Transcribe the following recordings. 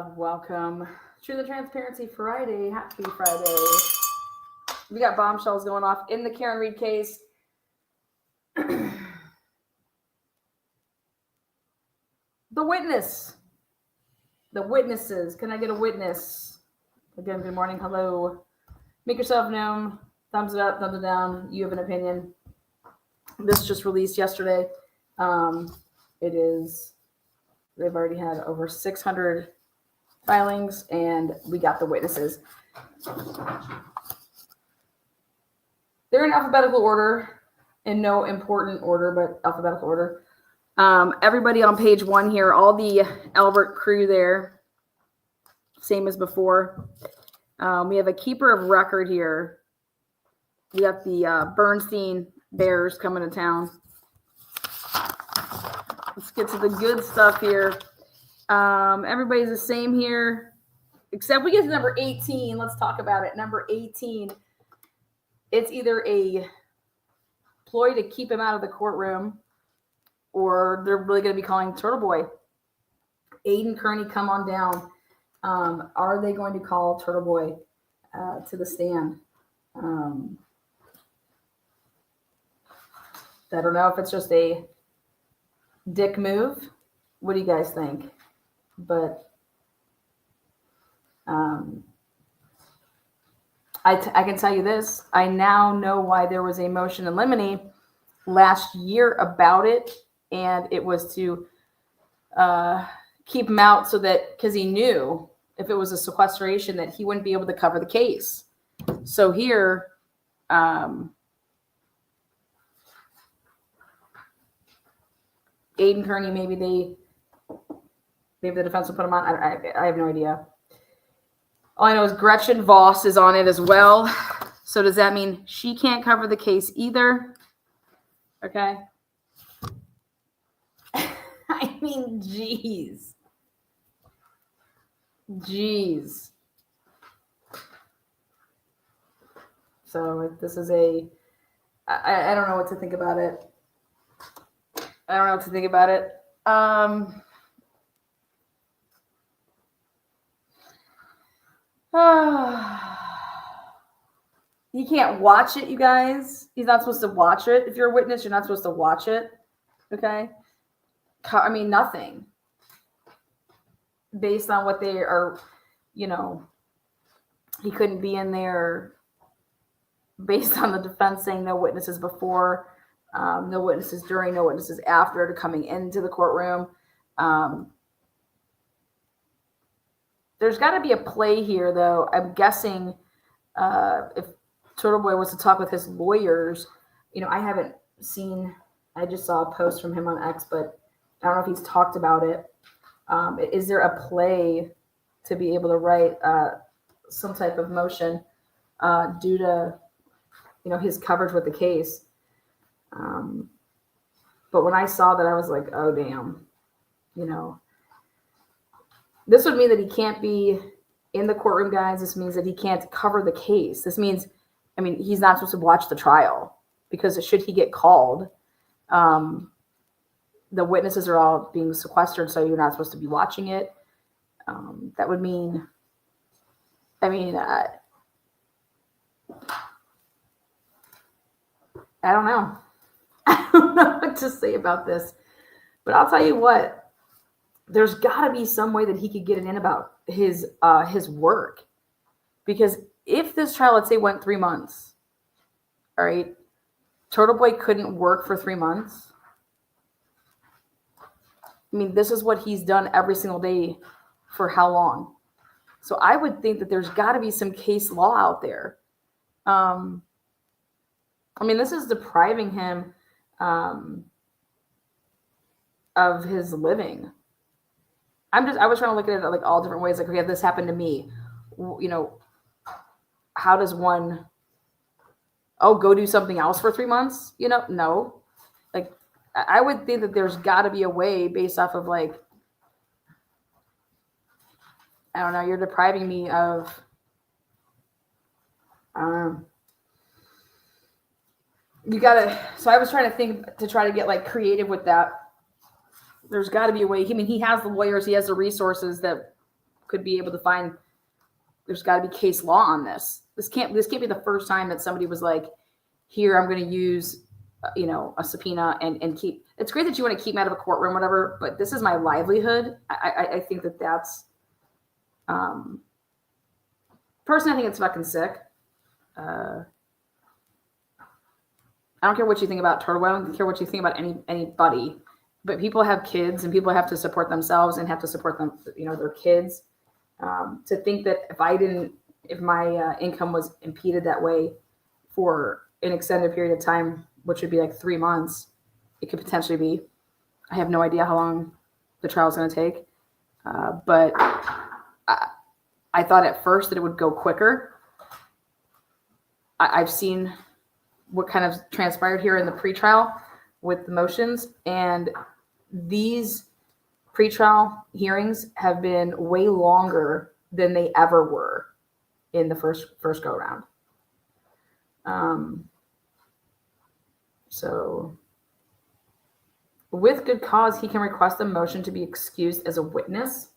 Welcome to the Transparency Friday. Happy Friday. We got bombshells going off in the Karen Reed case. The witnesses. Can I get a witness? Again, good morning. Hello. Make yourself known. Thumbs it up, thumbs it down. You have an opinion. This just released yesterday. They've already had over 600 filings, and we got the witnesses. They're in alphabetical order, in no important order, but alphabetical order. Everybody on page 1 here, all the Albert crew there, same as before. We have a keeper of record here. We got the Bernstein Bears coming to town. Let's get to the good stuff here. Everybody's the same here, except we get to number 18. Let's talk about it. Number 18. It's either a ploy to keep him out of the courtroom, or they're really going to be calling Turtle Boy. Aiden Kearney, come on down. Are they going to call Turtle Boy to the stand? I don't know if it's just a dick move. What do you guys think? But I can tell you this. I now know why there was a motion in Limine last year about it, and it was to keep him out so that, because he knew if it was a sequestration that he wouldn't be able to cover the case. So here, Aiden Kearney, maybe the defense will put him on. I have no idea. All I know is Gretchen Voss is on it as well. So does that mean she can't cover the case either? Okay. I mean, geez. So this is I don't know what to think about it. You can't watch it, you guys. He's not supposed to watch it. If you're a witness, you're not supposed to watch it. Okay? I mean, nothing. Based on what they are, he couldn't be in there based on the defense saying no witnesses before, no witnesses during, no witnesses after to coming into the courtroom. There's got to be a play here, though. I'm guessing if Turtle Boy was to talk with his lawyers, I haven't seen, I just saw a post from him on X, but I don't know if he's talked about it. Is there a play to be able to write some type of motion due to, his coverage with the case? But when I saw that, I was like, oh, damn, this would mean that he can't be in the courtroom, guys. This means that he can't cover the case. This means, he's not supposed to watch the trial, because should he get called, the witnesses are all being sequestered, so you're not supposed to be watching it. That would mean, I don't know. I don't know what to say about this, but I'll tell you what. There's got to be some way that he could get it in about his work, because if this trial, let's say, went 3 months, all right, Turtle Boy couldn't work for 3 months. This is what he's done every single day for how long? So I would think that there's got to be some case law out there. This is depriving him of his living. I was trying to look at it like all different ways. Like, okay, if this happened to me, how does one, go do something else for 3 months? No. Like, I would think that there's got to be a way based off of, like, I don't know, you're depriving me of, so I was trying to think to try to get, like, creative with that. There's got to be a way. He has the lawyers, he has the resources that could be able to find there's got to be case law on this. This can't be the first time that somebody was like, here, I'm going to use, a subpoena and keep, it's great that you want to keep me out of a courtroom, whatever, but this is my livelihood. I think that's, personally, I think it's fucking sick. I don't care what you think about Turtle. I don't care what you think about anybody, but people have kids and people have to support themselves and have to support them, their kids. To think that if my income was impeded that way for an extended period of time, which would be like 3 months, it could potentially be. I have no idea how long the trial is going to take, but I thought at first that it would go quicker. I've seen what kind of transpired here in the pretrial with the motions, and these pretrial hearings have been way longer than they ever were in the first go round. So with good cause, he can request a motion to be excused as a witness.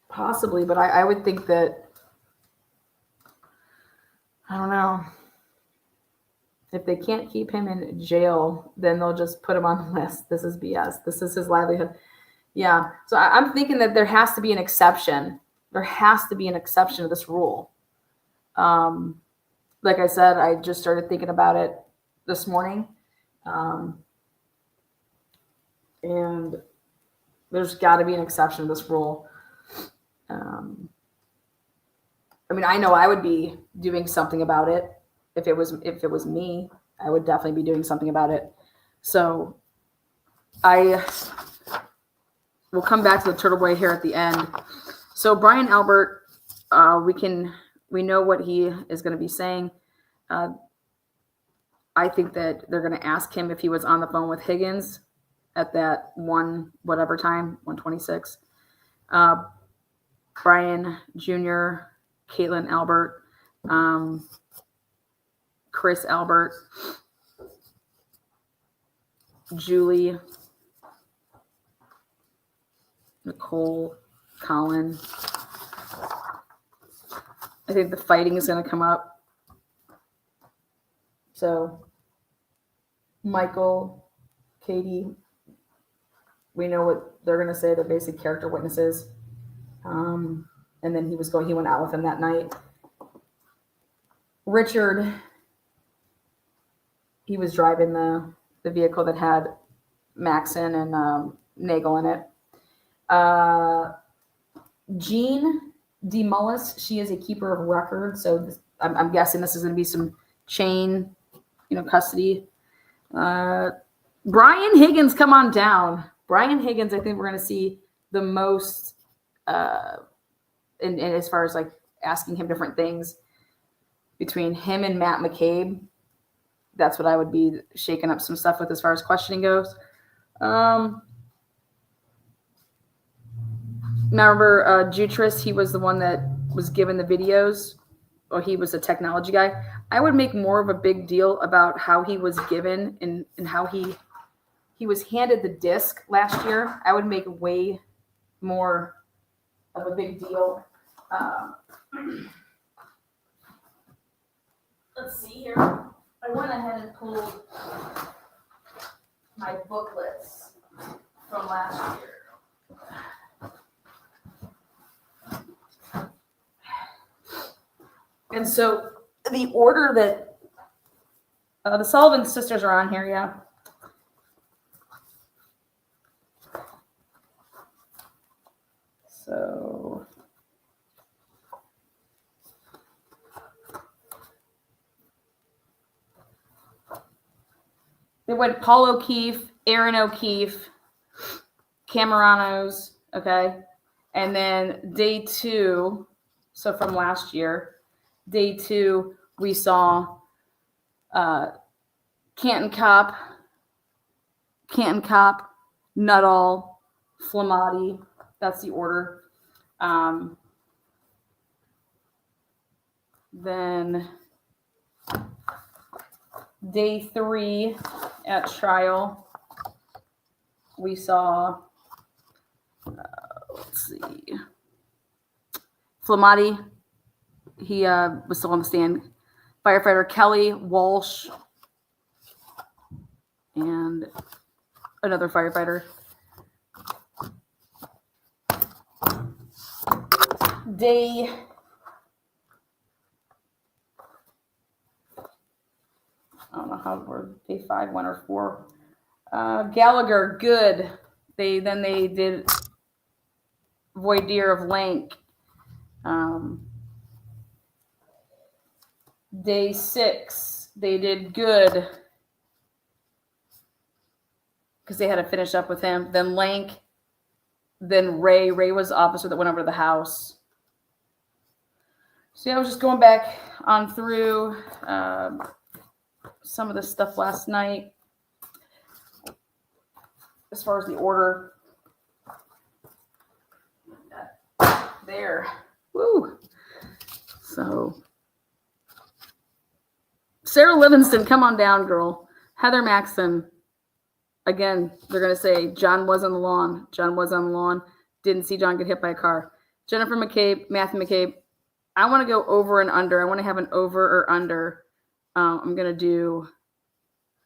Possibly, but I would think that, I don't know. If they can't keep him in jail, then they'll just put him on the list. This is BS. This is his livelihood. Yeah. So I'm thinking that there has to be an exception. There has to be an exception to this rule. Like I said, I just started thinking about it this morning. And there's got to be an exception to this rule. I know I would be doing something about it. If it was me, I would definitely be doing something about it. So I will come back to the Turtle Boy here at the end. So Brian Albert, we know what he is going to be saying. I think that they're going to ask him if he was on the phone with Higgins at that whatever time, 1:26. Brian Jr., Caitlin Albert, Chris Albert, Julie, Nicole, Colin. I think the fighting is going to come up. So, Michael, Katie, we know what they're going to say. They're basic character witnesses. And then he went out with him that night. Richard, he was driving the vehicle that had Maxon and Nagel in it. Jean DeMullis, she is a keeper of record, so I'm guessing this is going to be some chain, custody. Brian Higgins, come on down. Brian Higgins, I think we're going to see the most, in as far as like asking him different things between him and Matt McCabe. That's what I would be shaking up some stuff with as far as questioning goes. Now remember, Jutris, he was the one that was given the videos, or he was a technology guy. I would make more of a big deal about how he was given and how he was handed the disc last year. I would make way more of a big deal. Let's see here. I went ahead and pulled my booklets from last year. And so the order that the Sullivan sisters are on here, yeah. So they went Paul O'Keefe, Aaron O'Keefe, Cameranos, okay? And then day 2, so from last year, day 2, we saw Canton Cop, Nuttall, Flamati. That's the order. Then day 3 at trial, we saw Let's see. Flamati, he was still on the stand. Firefighter Kelly Walsh, and another firefighter. Day I don't know how we're day 5, 1 or 4. Gallagher, good. They did voir dire of Lank. Day 6, they did good because they had to finish up with him. Then Lank, then Ray. Ray was the officer that went over to the house. So yeah, I was just going back on through some of this stuff last night as far as the order. There. Woo. So Sarah Livingston, come on down, girl. Heather Maxson. Again, they're going to say John was on the lawn. John was on the lawn. Didn't see John get hit by a car. Jennifer McCabe, Matthew McCabe. I want to go over and under. I want to have an over or under. I'm going to do,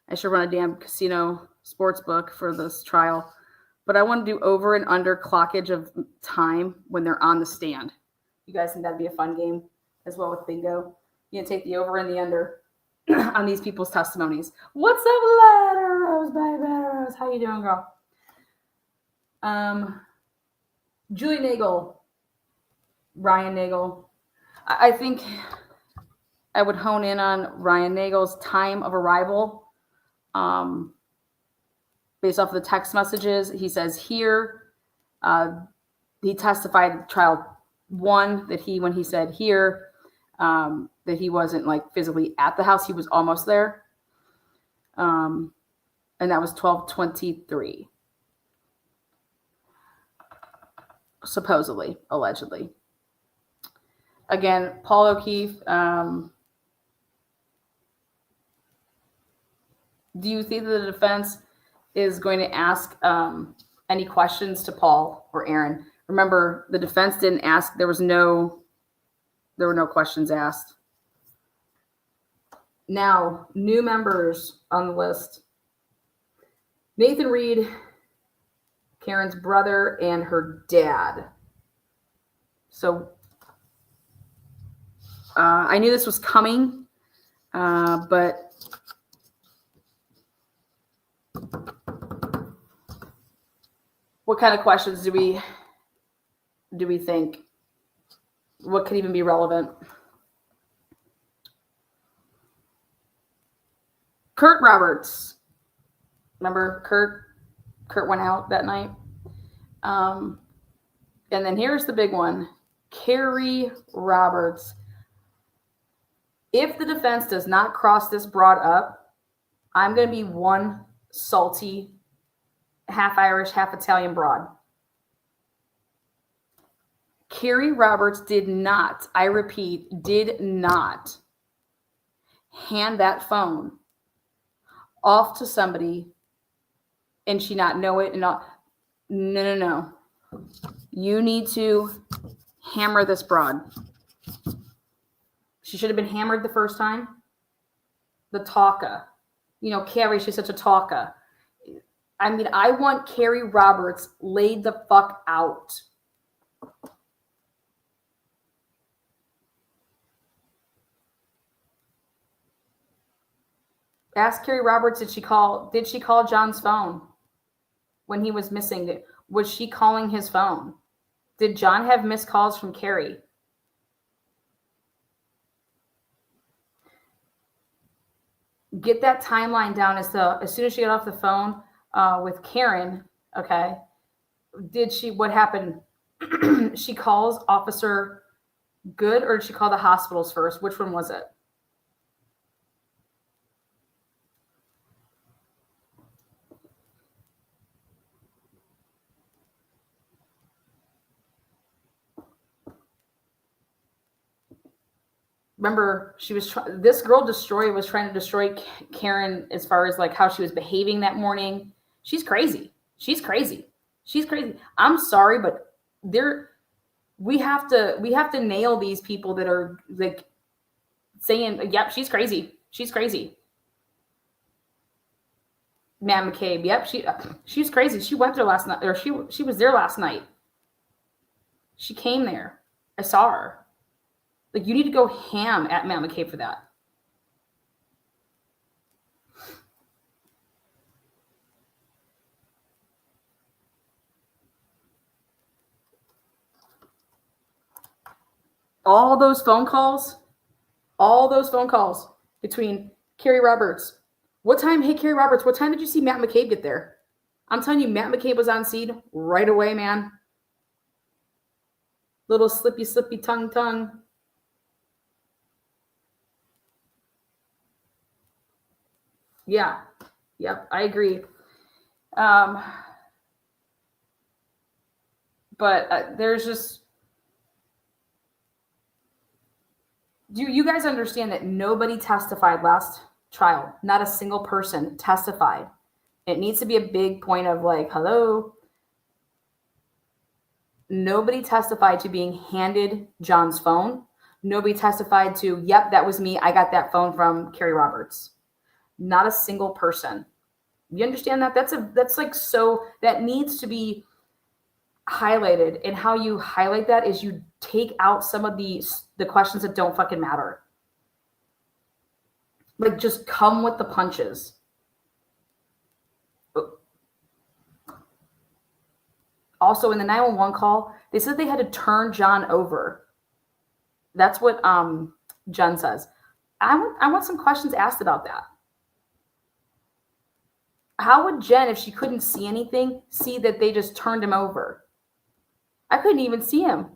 I should run a damn casino sports book for this trial. But I want to do over and under clockage of time when they're on the stand. You guys think that'd be a fun game as well with bingo? You can take the over and the under on these people's testimonies. What's up, Ladder Rose, baby Rose? How you doing, girl? Julie Nagel, Ryan Nagel. I think I would hone in on Ryan Nagel's time of arrival. Based off of the text messages, he says here, he testified trial 1 that when he said here, that he wasn't like physically at the house. He was almost there. And that was 12:23. Supposedly, allegedly. Again, Paul O'Keefe, do you think that the defense is going to ask any questions to Paul or Aaron? Remember, the defense didn't ask. There were no questions asked. Now, new members on the list. Nathan Reed, Karen's brother, and her dad. So I knew this was coming, but what kind of questions do we think? What could even be relevant? Kurt Roberts. Remember Kurt? Kurt went out that night. And then here's the big one. Carrie Roberts. If the defense does not cross this broad up, I'm going to be one salty, half Irish, half Italian broad. Carrie Roberts did not, I repeat, did not hand that phone off to somebody and she not know it and not. No. You need to hammer this broad. She should have been hammered the first time. The talker. Carrie, she's such a talker. I mean, I want Carrie Roberts laid the fuck out. Ask Carrie Roberts, did she call John's phone when he was missing? Was she calling his phone? Did John have missed calls from Carrie? Get that timeline down as soon as she got off the phone with Karen, okay? What happened? She calls Officer Good, or did she call the hospitals first? Which one was it? Remember, this girl was trying to destroy Karen as far as like how she was behaving that morning. She's crazy. She's She's crazy. I'm sorry, but we have to nail these people that are like saying, yep, she's crazy. She's crazy. Matt McCabe, yep, she's crazy. She went there last night, or she was there last night. She came there. I saw her. Like, you need to go ham at Matt McCabe for that. All those phone calls between Carrie Roberts. Hey, Carrie Roberts, what time did you see Matt McCabe get there? I'm telling you, Matt McCabe was on scene right away, man. Little slippy tongue. Yeah. Yep, I agree. But there's just... Do you guys understand that nobody testified last trial? Not a single person testified. It needs to be a big point of like, hello. Nobody testified to being handed John's phone. Nobody testified to, yep, that was me. I got that phone from Carrie Roberts. Not a single person. You understand that? That's like, so that needs to be highlighted. And how you highlight that is you take out some of the questions that don't fucking matter. Like, just come with the punches. Also, in the 911 call, they said they had to turn John over. That's what Jen says. I want some questions asked about that. How would Jen, if she couldn't see anything, see that they just turned him over? I couldn't even see him.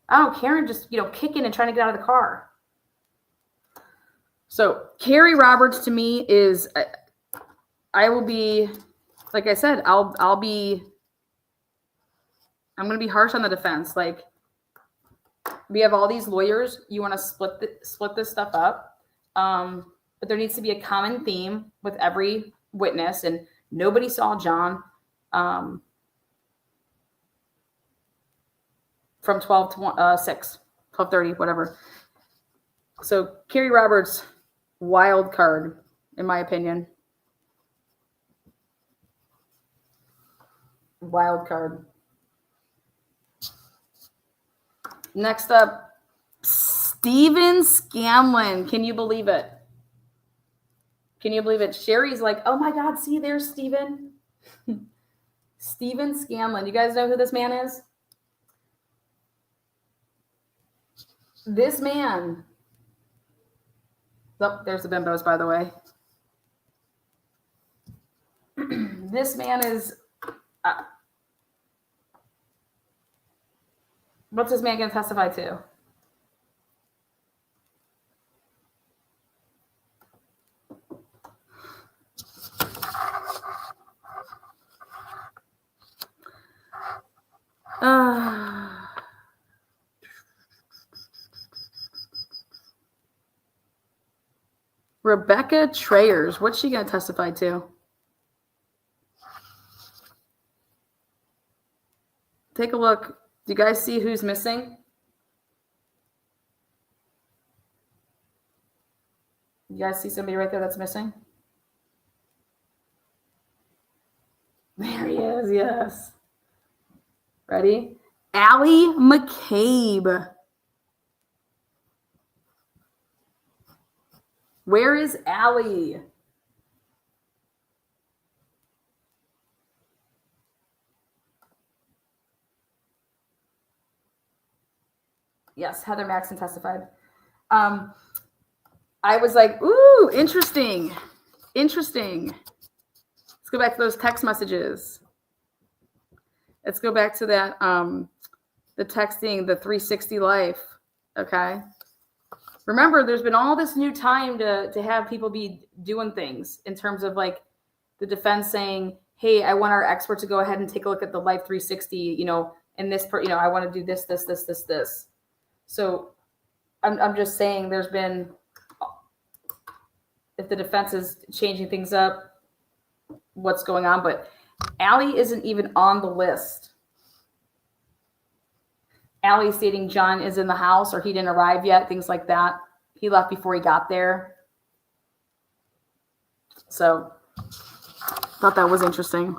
I don't care, and just, kicking and trying to get out of the car. So Carrie Roberts to me is, I will be, like I said, I'm going to be harsh on the defense. Like, we have all these lawyers. You want to split this stuff up. But there needs to be a common theme with every witness, and nobody saw John from 12 to 6, 12:30, whatever. So Carrie Roberts, wild card, in my opinion. Wild card. Next up, Stephen Scanlon. Can you believe it? Sherry's like, oh my God, see, there's Stephen. Stephen Scanlon. You guys know who this man is? This man. Oh, there's the bimbos, by the way. This man is... what's this man going to testify to? Rebecca Trayers. What's she going to testify to? Take a look. Do you guys see who's missing? You guys see somebody right there that's missing? There he is, yes. Ready? Allie McCabe. Where is Allie? Yes, Heather Maxson testified. I was like, ooh, interesting. Let's go back to those text messages. Let's go back to that, the texting, the 360 life, okay? Remember, there's been all this new time to have people be doing things in terms of like the defense saying, hey, I want our expert to go ahead and take a look at the life 360, and this, I want to do this. So I'm just saying there's been, if the defense is changing things up, what's going on. But Allie isn't even on the list. Allie stating John is in the house or he didn't arrive yet, things like that. He left before he got there. So, thought that was interesting.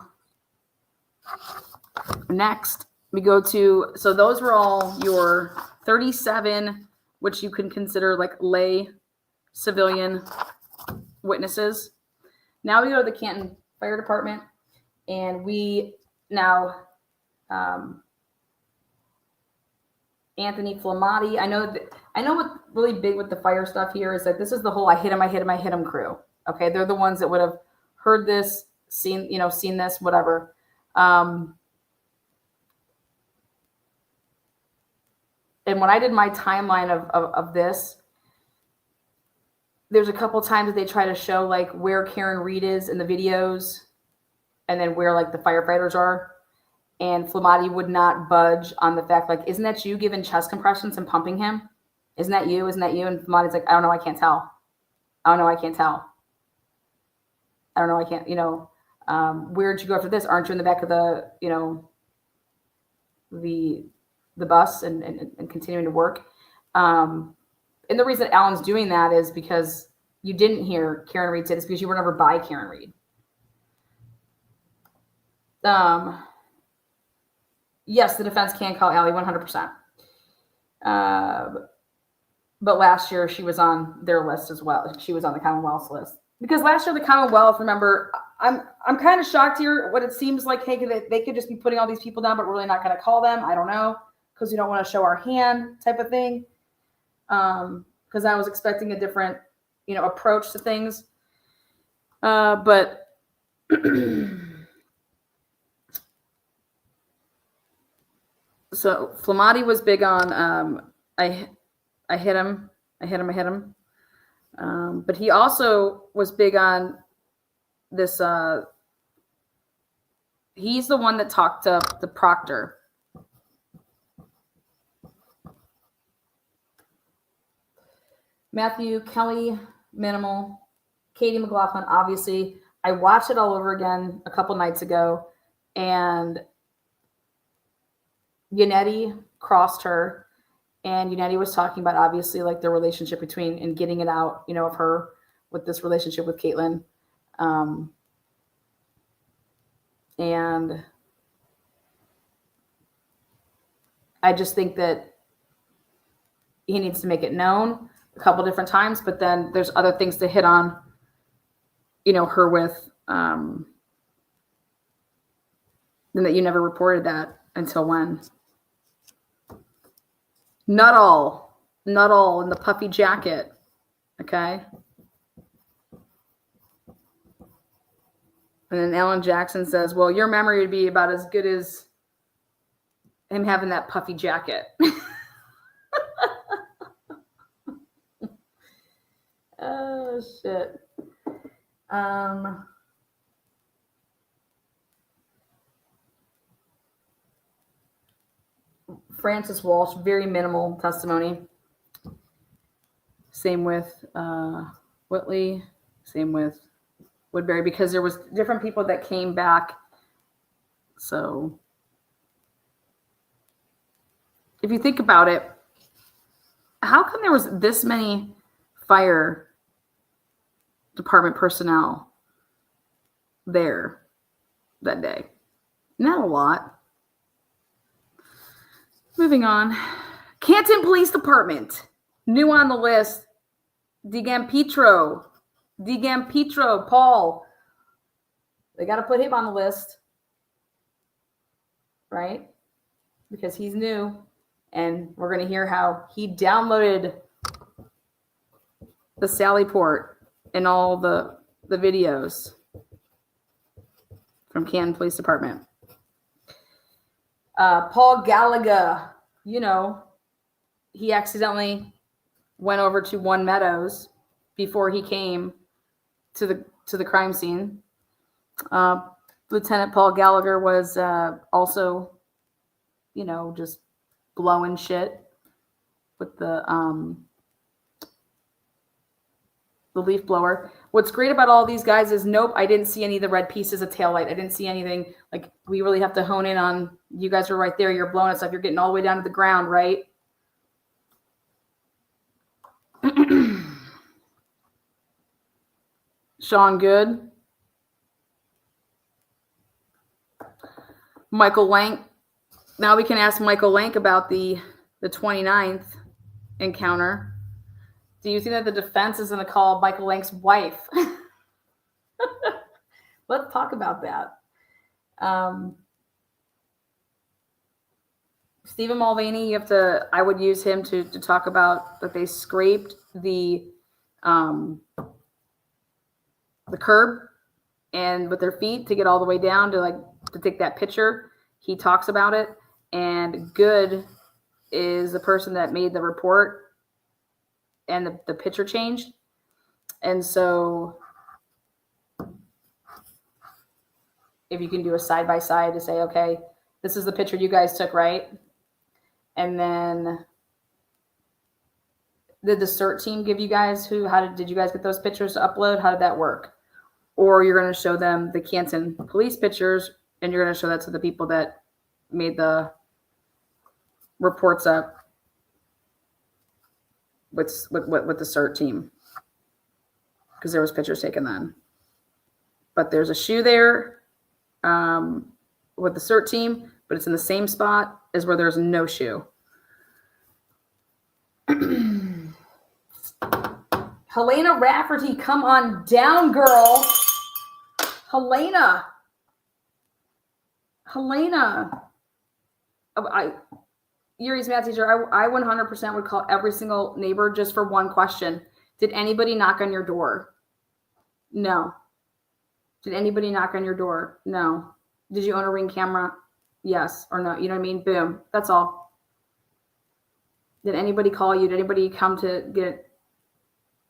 Next, we go to, so those were all your 37, which you can consider like lay civilian witnesses. Now we go to the Canton Fire Department, and we now, Anthony Flamati. I know what's really big with the fire stuff here is that this is the whole I hit him crew. Okay, they're the ones that would have heard this, seen this, whatever. And when I did my timeline of this, there's a couple times that they try to show like where Karen Reed is in the videos, and then where like the firefighters are. And Flamati would not budge on the fact, like, isn't that you giving chest compressions and pumping him? Isn't that you? Isn't that you? And Flamati's like, I don't know, I can't tell. I don't know, I can't tell. I don't know, I can't, where'd you go after this? Aren't you in the back of the, the bus and continuing to work? And the reason Alan's doing that is because you didn't hear Karen Reed say this because you were never by Karen Reed. Yes, the defense can call Allie 100%. But last year she was on their list as well. She was on the Commonwealth's list. Because last year the Commonwealth, remember, I'm kind of shocked here what it seems like, hey, they could just be putting all these people down, but we're really not going to call them. I don't know, because we don't want to show our hand type of thing. Because I was expecting a different, approach to things. But so Flamati was big on I hit him. But he also was big on this. He's the one that talked to the proctor. Matthew, Kelly, minimal. Katie McLaughlin, obviously. I watched it all over again a couple nights ago, and Yannetti crossed her, and Yannetti was talking about obviously like the relationship between and getting it out, of her with this relationship with Caitlin. And I just think that he needs to make it known a couple different times, but then there's other things to hit on, her with, and that you never reported that until when? Not all in the puffy jacket. Okay. And then Alan Jackson says, well, your memory would be about as good as him having that puffy jacket. Oh, shit. Francis Walsh, very minimal testimony. Same with Whitley. Same with Woodbury, because there was different people that came back. So if you think about it, how come there was this many fire department personnel there that day? Not a lot. Moving on. Canton Police Department. New on the list. DeGampetro, Paul. They got to put him on the list. Right? Because he's new. And we're going to hear how he downloaded the Sally Port and all the videos from Canton Police Department. Paul Gallagher, he accidentally went over to One Meadows before he came to the crime scene. Lieutenant Paul Gallagher was also, just blowing shit with the the leaf blower. What's great about all these guys is, nope, I didn't see any of the red pieces of taillight. I didn't see anything. Like, we really have to hone in on, you guys are right there. You're blowing us up. You're getting all the way down to the ground, right? Sean, good. Michael Lank. Now we can ask Michael Lank about the 29th encounter. Do you think that the defense is going to call Michael Lank's wife? Let's talk about that. Stephen Mulvaney, I would use him to talk about that they scraped the curb and with their feet to get all the way down to take that picture. He talks about it, and Good is the person that made the report and the picture changed. And so if you can do a side-by-side to say, okay, this is the picture you guys took, right? And then did the CERT team give you guys did you guys get those pictures to upload? How did that work? Or you're going to show them the Canton police pictures, and you're going to show that to the people that made the reports up with the CERT team, because there was pictures taken then. But there's a shoe there with the CERT team, but it's in the same spot as where there's no shoe. Helena Rafferty, come on down, girl. Helena. Yuri's math teacher, I 100% would call every single neighbor just for one question. Did anybody knock on your door? No. Did anybody knock on your door? No. Did you own a Ring camera? Yes or no? You know what I mean? Boom. That's all. Did anybody call you? Did anybody come to get,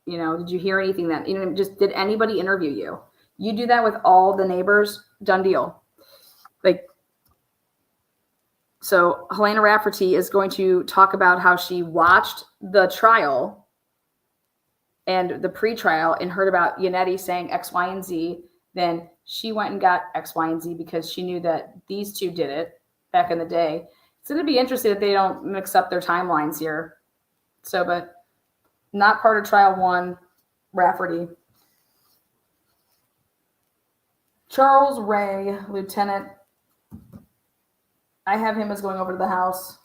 did you hear anything that, just did anybody interview you? You do that with all the neighbors, done deal. So Helena Rafferty is going to talk about how she watched the trial and the pre-trial and heard about Yannetti saying X, Y, and Z. Then she went and got X, Y, and Z because she knew that these two did it back in the day. It's going to be interesting that they don't mix up their timelines here. So, but not part of trial one, Rafferty. Charles Ray, Lieutenant. I have him as going over to the house.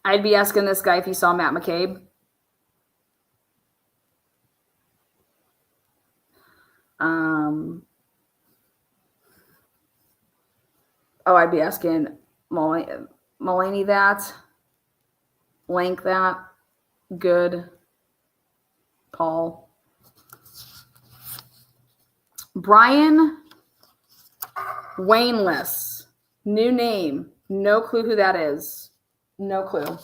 I'd be asking this guy if he saw Matt McCabe. I'd be asking Mulvaney that, Lank that, Good, Paul. Brian Wainless, new name, no clue who that is, no clue.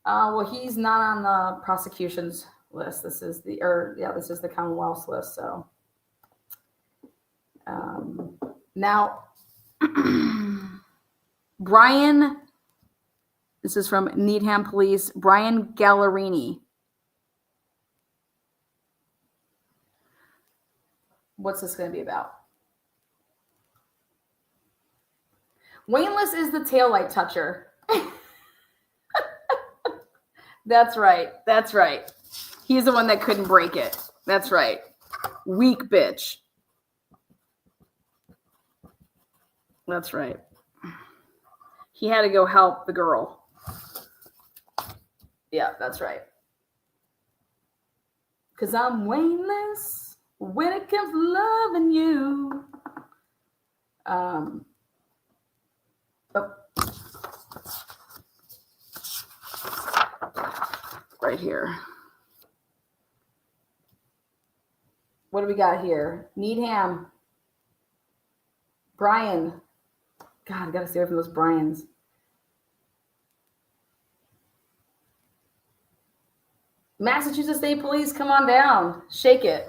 Well, he's not on the prosecution's list. This is the Commonwealth's list. So now Brian, this is from Needham Police, Brian Gallerini. What's this going to be about? Wainless is the taillight toucher. That's right. That's right. He's the one that couldn't break it. That's right. Weak bitch. That's right. He had to go help the girl. Yeah, that's right. Because I'm Wainless when it comes to loving you. Right here. What do we got here? Needham. Brian. God, I got to stay away from those Brians. Massachusetts State Police, come on down. Shake it.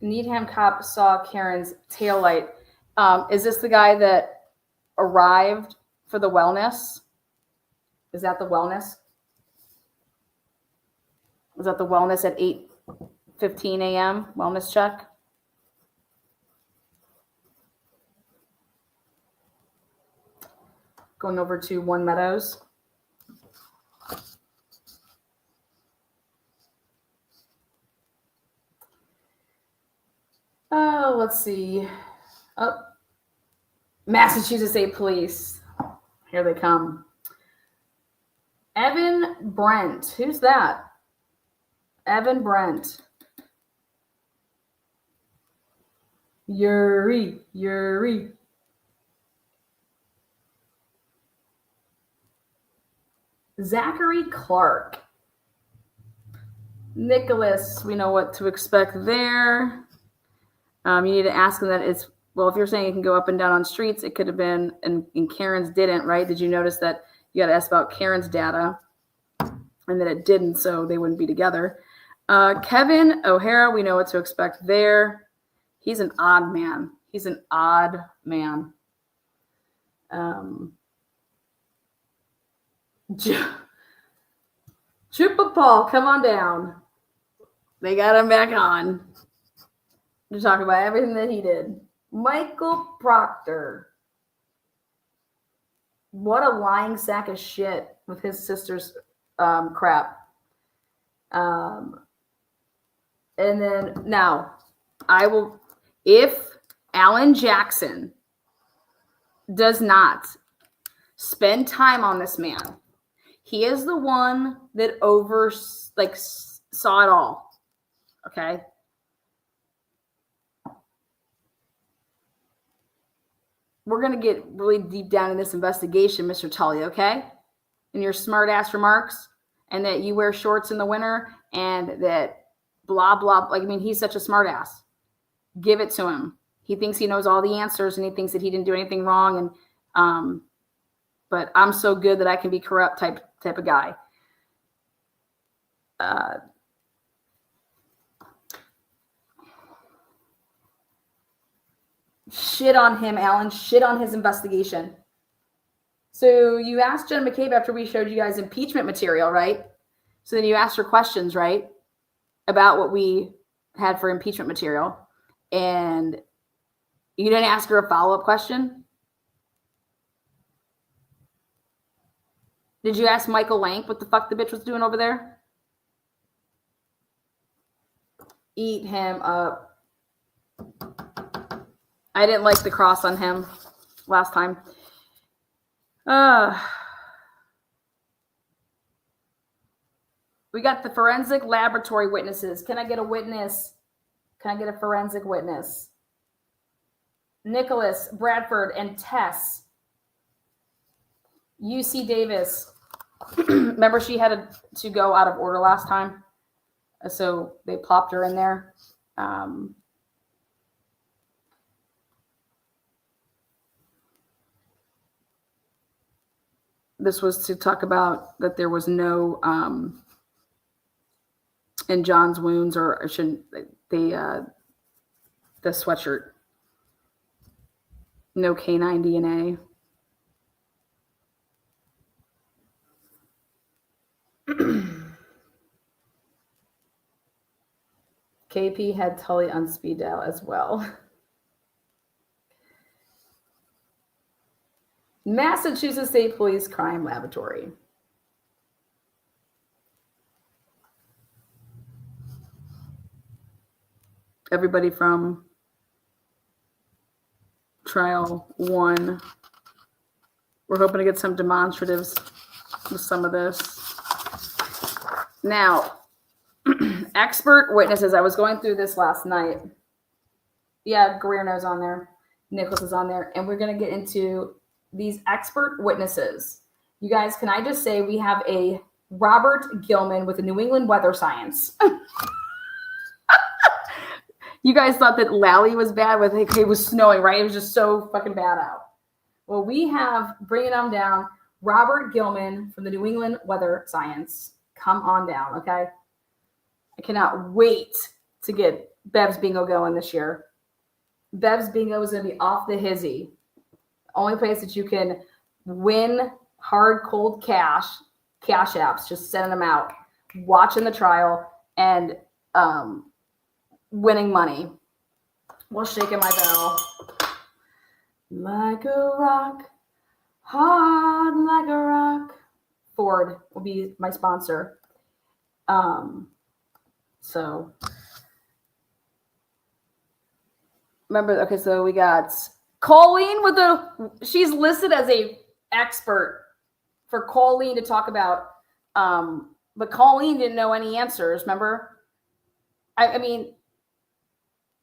Needham cop saw Karen's taillight. Is this the guy that arrived for the wellness? Is that the wellness? Was that the wellness at 8:15 a.m. wellness check? Going over to One Meadows. Oh, let's see. Oh, Massachusetts State Police. Here they come. Evan Brent. Who's that? Evan Brent. Yuri. Zachary Clark. Nicholas, we know what to expect there. You need to ask them that it's, well, if you're saying it can go up and down on streets, it could have been, and Karen's didn't, right? Did you notice that you got to ask about Karen's data and that it didn't, so they wouldn't be together? Kevin O'Hara, we know what to expect there. He's an odd man. Chupa Paul, come on down. They got him back on to talk about everything that he did. Michael Proctor. What a lying sack of shit with his sister's crap. And then now I will, if Alan Jackson does not spend time on this man, he is the one that saw it all. Okay. We're going to get really deep down in this investigation, Mr. Tully, okay? And your smart ass remarks, and that you wear shorts in the winter, and that blah, blah. He's such a smart ass. Give it to him. He thinks he knows all the answers, and he thinks that he didn't do anything wrong. And, but I'm so good that I can be corrupt type of guy. Shit on him, Alan. Shit on his investigation. So you asked Jen McCabe after we showed you guys impeachment material, right? So then you asked her questions, right, about what we had for impeachment material. And you didn't ask her a follow-up question? Did you ask Michael Lank what the fuck the bitch was doing over there? Eat him up. I didn't like the cross on him last time. We got the forensic laboratory witnesses. Can I get a witness? Can I get a forensic witness? Nicholas, Bradford, and Tess. UC Davis. Remember she had to go out of order last time? So they plopped her in there. This was to talk about that there was no in John's wounds, or I shouldn't, the sweatshirt, no canine DNA. KP had Tully on speed dial as well. Massachusetts State Police Crime Laboratory. Everybody from trial 1. We're hoping to get some demonstratives with some of this. Now, expert witnesses. I was going through this last night. Yeah, Guerrino's on there. Nicholas is on there. And we're going to get into these expert witnesses. You guys, can I just say we have a Robert Gilman with the New England Weather Science. You guys thought that Lally was bad with it was snowing, right? It was just so fucking bad out. Well, we have, bringing them down, Robert Gilman from the New England Weather Science. Come on down, okay? I cannot wait to get Bev's Bingo going this year. Bev's Bingo is going to be off the hizzy. Only place that you can win hard, cold cash apps, just sending them out, watching the trial, and winning money. While shaking my bell. Like a rock, hard like a rock. Ford will be my sponsor. So remember, okay, so we got Colleen she's listed as a expert for Colleen to talk about, but Colleen didn't know any answers, remember? I mean,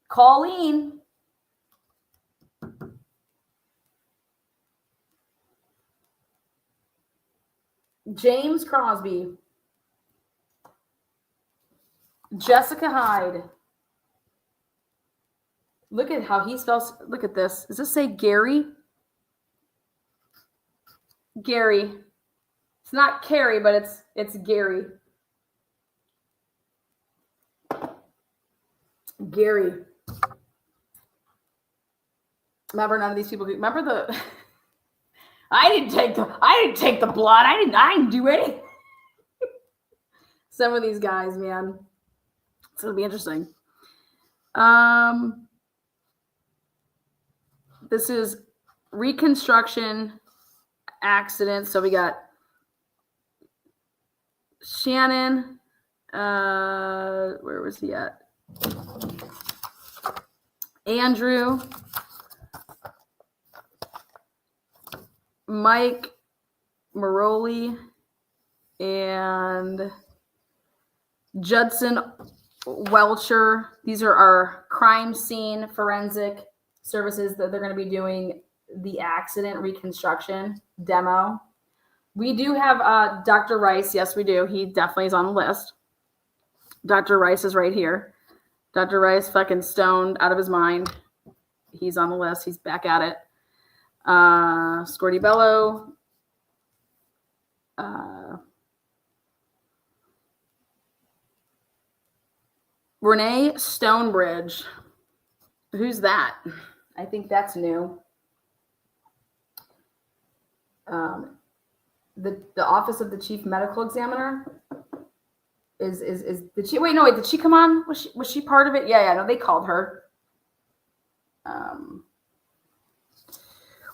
Colleen. James Crosby. Jessica Hyde. Look at how he spells. Look at this. Does this say Gary? Gary. It's not Carrie, but it's Gary. Gary. Remember, none of these people. Remember the. I didn't take the blood. I didn't do anything. Some of these guys, man. It's gonna be interesting. This is reconstruction accident. So we got Shannon. Where was he at? Andrew. Mike Maroli and Judson Welcher. These are our crime scene forensic services that they're going to be doing the accident reconstruction demo. We do have Dr. Rice. Yes, we do. He definitely is on the list. Dr. Rice is right here. Dr. Rice fucking stoned out of his mind. He's on the list. He's back at it. Scordy Bello. Renee Stonebridge. Who's that? I think that's new. The office of the chief medical examiner is did she did she come on? Was she part of it? Yeah, no, they called her.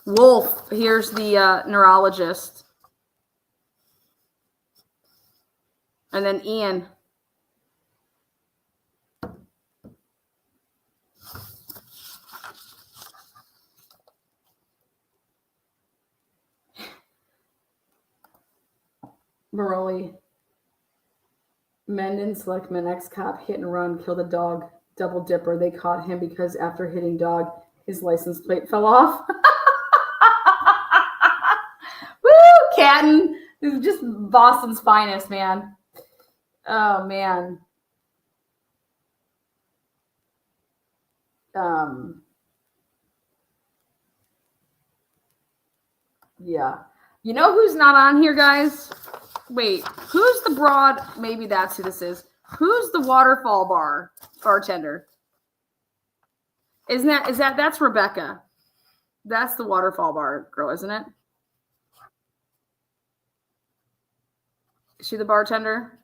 Wolf, here's the neurologist. And then Ian. Maroli. Menden Selectman, ex-cop, hit and run, killed a dog. Double dipper. They caught him because after hitting dog, his license plate fell off. Woo, Catton. This is just Boston's finest, man. Oh, man. Yeah. You know who's not on here, guys? Wait, who's the broad? Maybe that's who this is. Who's the waterfall bartender? That's Rebecca. That's the waterfall bar girl, isn't it? Is she the bartender?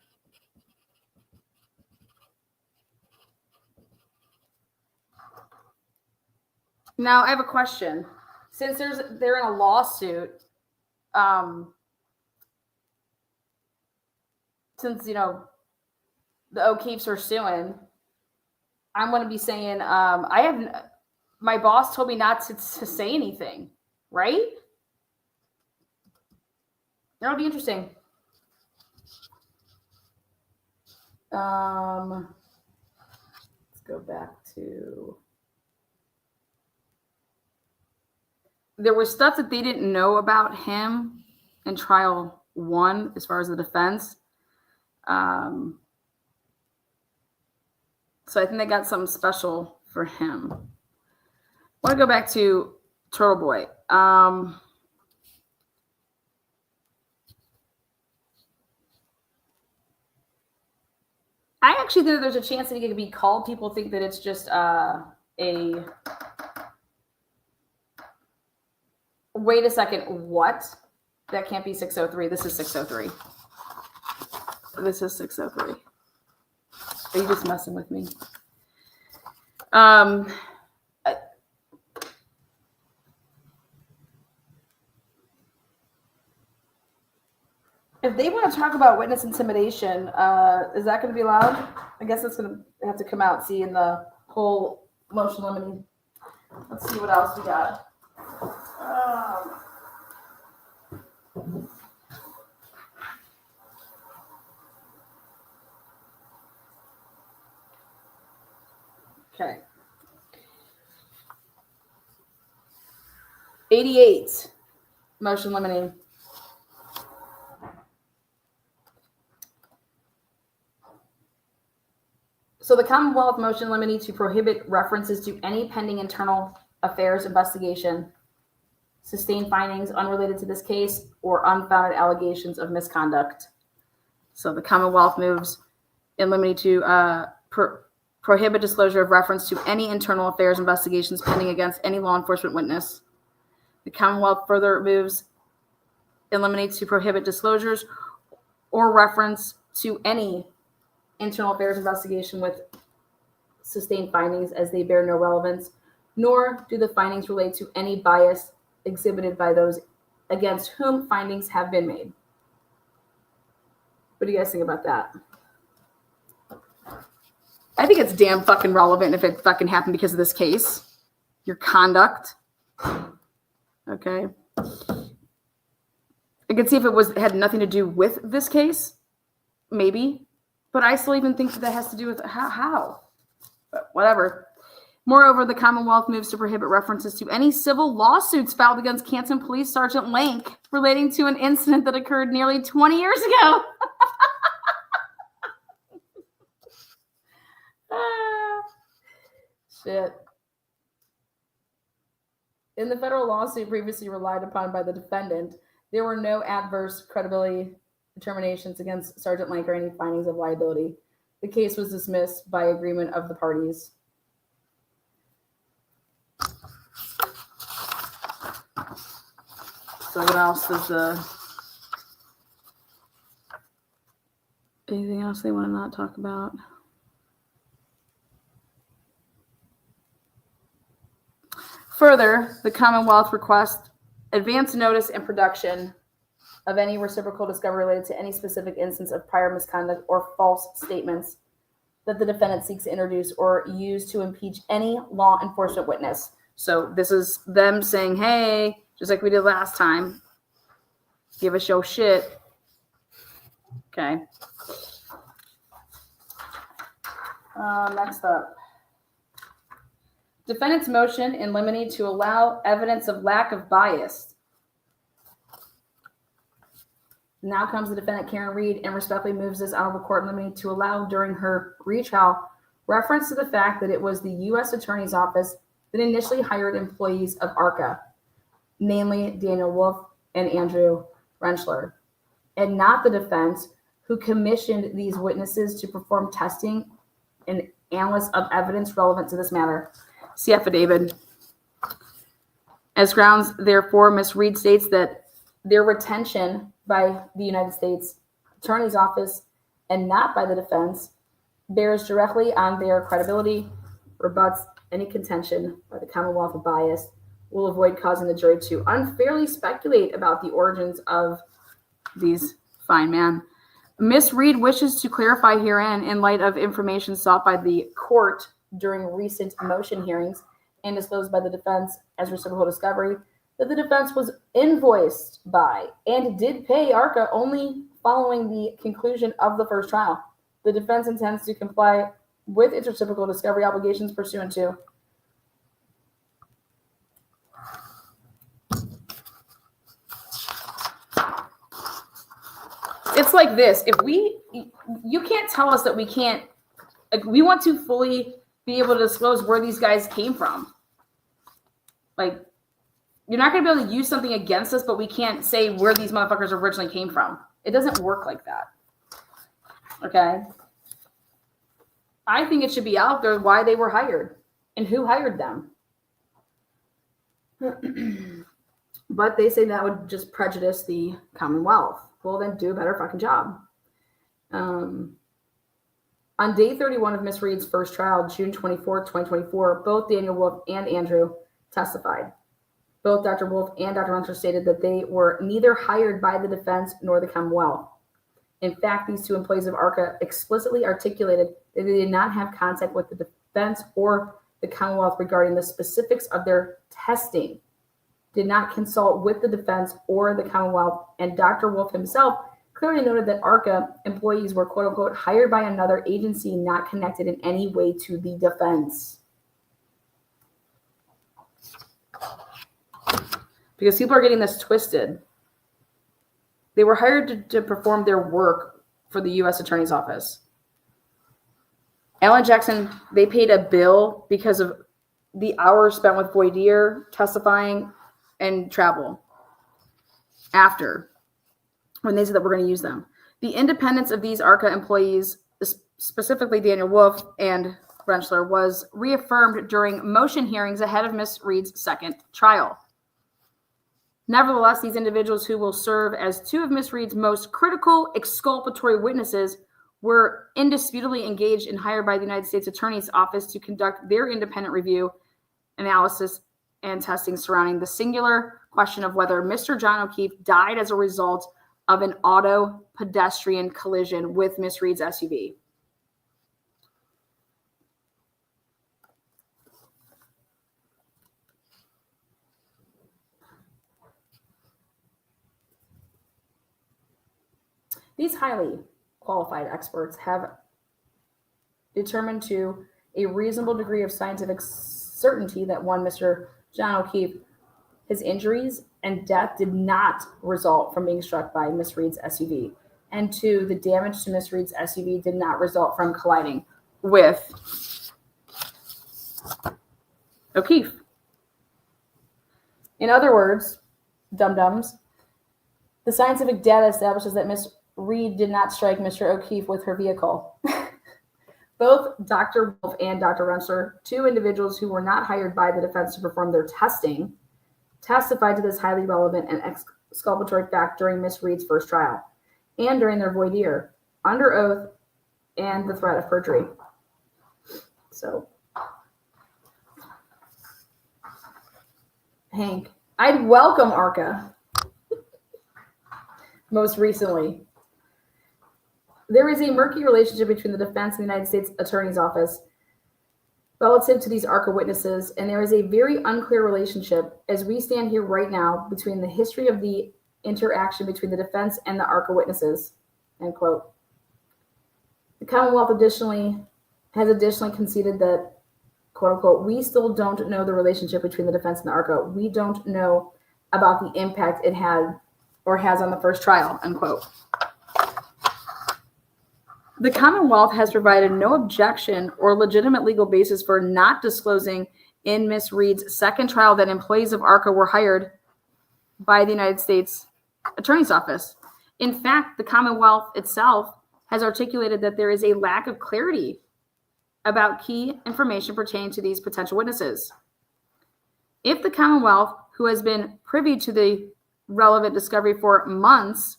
Now I have a question. Since they're in a lawsuit, since the O'Keefes are suing, I'm going to be saying my boss told me not to say anything, right? That'll be interesting. Let's go back to. There was stuff that they didn't know about him in trial 1 as far as the defense. So I think they got something special for him. I want to go back to Turtle Boy. I actually think there's a chance that he could be called. People think that it's just wait a second, what? That can't be 603. This is 603. This is 603. Are you just messing with me? If they want to talk about witness intimidation, is that going to be allowed? I guess it's going to have to come out, see, in the whole motion limiting. Let's see what else we got. Okay. 88, motion limiting. So the Commonwealth motion limiting to prohibit references to any pending internal affairs investigation, sustained findings unrelated to this case, or unfounded allegations of misconduct. So the Commonwealth moves in limiting to prohibit disclosure of reference to any internal affairs investigations pending against any law enforcement witness. The Commonwealth further moves eliminates to prohibit disclosures or reference to any internal affairs investigation with sustained findings as they bear no relevance, nor do the findings relate to any bias exhibited by those against whom findings have been made. What do you guys think about that? I think it's damn fucking relevant if it fucking happened because of this case. Your conduct. Okay. I could see if it had nothing to do with this case. Maybe. But I still even think that has to do with how. But whatever. Moreover, the Commonwealth moves to prohibit references to any civil lawsuits filed against Canton Police Sergeant Lank relating to an incident that occurred nearly 20 years ago. Shit. In the federal lawsuit previously relied upon by the defendant, there were no adverse credibility determinations against Sergeant Lank or any findings of liability. The case was dismissed by agreement of the parties. So what else is anything else they want to not talk about? Further, the Commonwealth requests advance notice and production of any reciprocal discovery related to any specific instance of prior misconduct or false statements that the defendant seeks to introduce or use to impeach any law enforcement witness. So this is them saying, hey, just like we did last time, give us your shit. Okay. Next up. Defendant's motion in limine to allow evidence of lack of bias. Now comes the defendant, Karen Reed, and respectfully moves this honorable court in limine to allow during her retrial reference to the fact that it was the U.S. Attorney's Office that initially hired employees of ARCCA, namely Daniel Wolf and Andrew Rentschler, and not the defense who commissioned these witnesses to perform testing and analysis of evidence relevant to this matter. See affidavit. As grounds, therefore, Ms. Reed states that their retention by the United States Attorney's Office and not by the defense bears directly on their credibility, rebuts any contention by the Commonwealth of bias, will avoid causing the jury to unfairly speculate about the origins of these fine men. Ms. Reed wishes to clarify herein, in light of information sought by the court during recent motion hearings and disclosed by the defense as reciprocal discovery, that the defense was invoiced by and did pay ARCCA only following the conclusion of the first trial. The defense intends to comply with its reciprocal discovery obligations pursuant to. It's like this. You can't tell us that we can't, like, we want to fully be able to disclose where these guys came from. Like, you're not going to be able to use something against us, but we can't say where these motherfuckers originally came from. It doesn't work like that. Okay? I think it should be out there why they were hired and who hired them. But they say that would just prejudice the Commonwealth. Well, then do a better fucking job. On day 31 of Miss Reed's first trial, June 24th, 2024, both Daniel Wolf and Andrew testified. Both Dr. Wolf and Dr. Runter stated that they were neither hired by the defense nor the Commonwealth. In fact, these two employees of ARCCA explicitly articulated that they did not have contact with the defense or the Commonwealth regarding the specifics of their testing, did not consult with the defense or the Commonwealth, and Dr. Wolf himself clearly noted that ARCCA employees were, quote unquote, hired by another agency not connected in any way to the defense. Because people are getting this twisted. They were hired to perform their work for the U.S. Attorney's Office. Alan Jackson, they paid a bill because of the hours spent with voir dire, testifying, and travel after, when they said that we're going to use them. The independence of these ARCCA employees, specifically Daniel Wolf and Rentschler, was reaffirmed during motion hearings ahead of Miss Reed's second trial. Nevertheless, these individuals, who will serve as two of Miss Reed's most critical exculpatory witnesses, were indisputably engaged and hired by the United States Attorney's Office to conduct their independent review, analysis, and testing surrounding the singular question of whether Mr. John O'Keefe died as a result of an auto pedestrian collision with Miss Reed's SUV. These highly qualified experts have determined to a reasonable degree of scientific certainty that one, Mr. John O'Keefe, his injuries and death did not result from being struck by Miss Reed's SUV. And two, the damage to Miss Reed's SUV did not result from colliding with O'Keefe. In other words, dum-dums, the scientific data establishes that Miss Reed did not strike Mr. O'Keefe with her vehicle. Both Dr. Wolf and Dr. Rentschler, two individuals who were not hired by the defense to perform their testing, testified to this highly relevant and exculpatory fact during Miss Reed's first trial and during their voir dire, under oath and the threat of perjury. So, Hank, I'd welcome ARCCA. Most recently, there is a murky relationship between the defense and the United States Attorney's Office relative to these ARCCA witnesses, and there is a very unclear relationship as we stand here right now between the history of the interaction between the defense and the ARCCA witnesses, end quote. The Commonwealth has additionally conceded that, quote unquote, we still don't know the relationship between the defense and the ARCCA. We don't know about the impact it had or has on the first trial, end quote. The Commonwealth has provided no objection or legitimate legal basis for not disclosing in Miss Reed's second trial that employees of ARCCA were hired by the United States Attorney's Office. In fact, the Commonwealth itself has articulated that there is a lack of clarity about key information pertaining to these potential witnesses. If the Commonwealth, who has been privy to the relevant discovery for months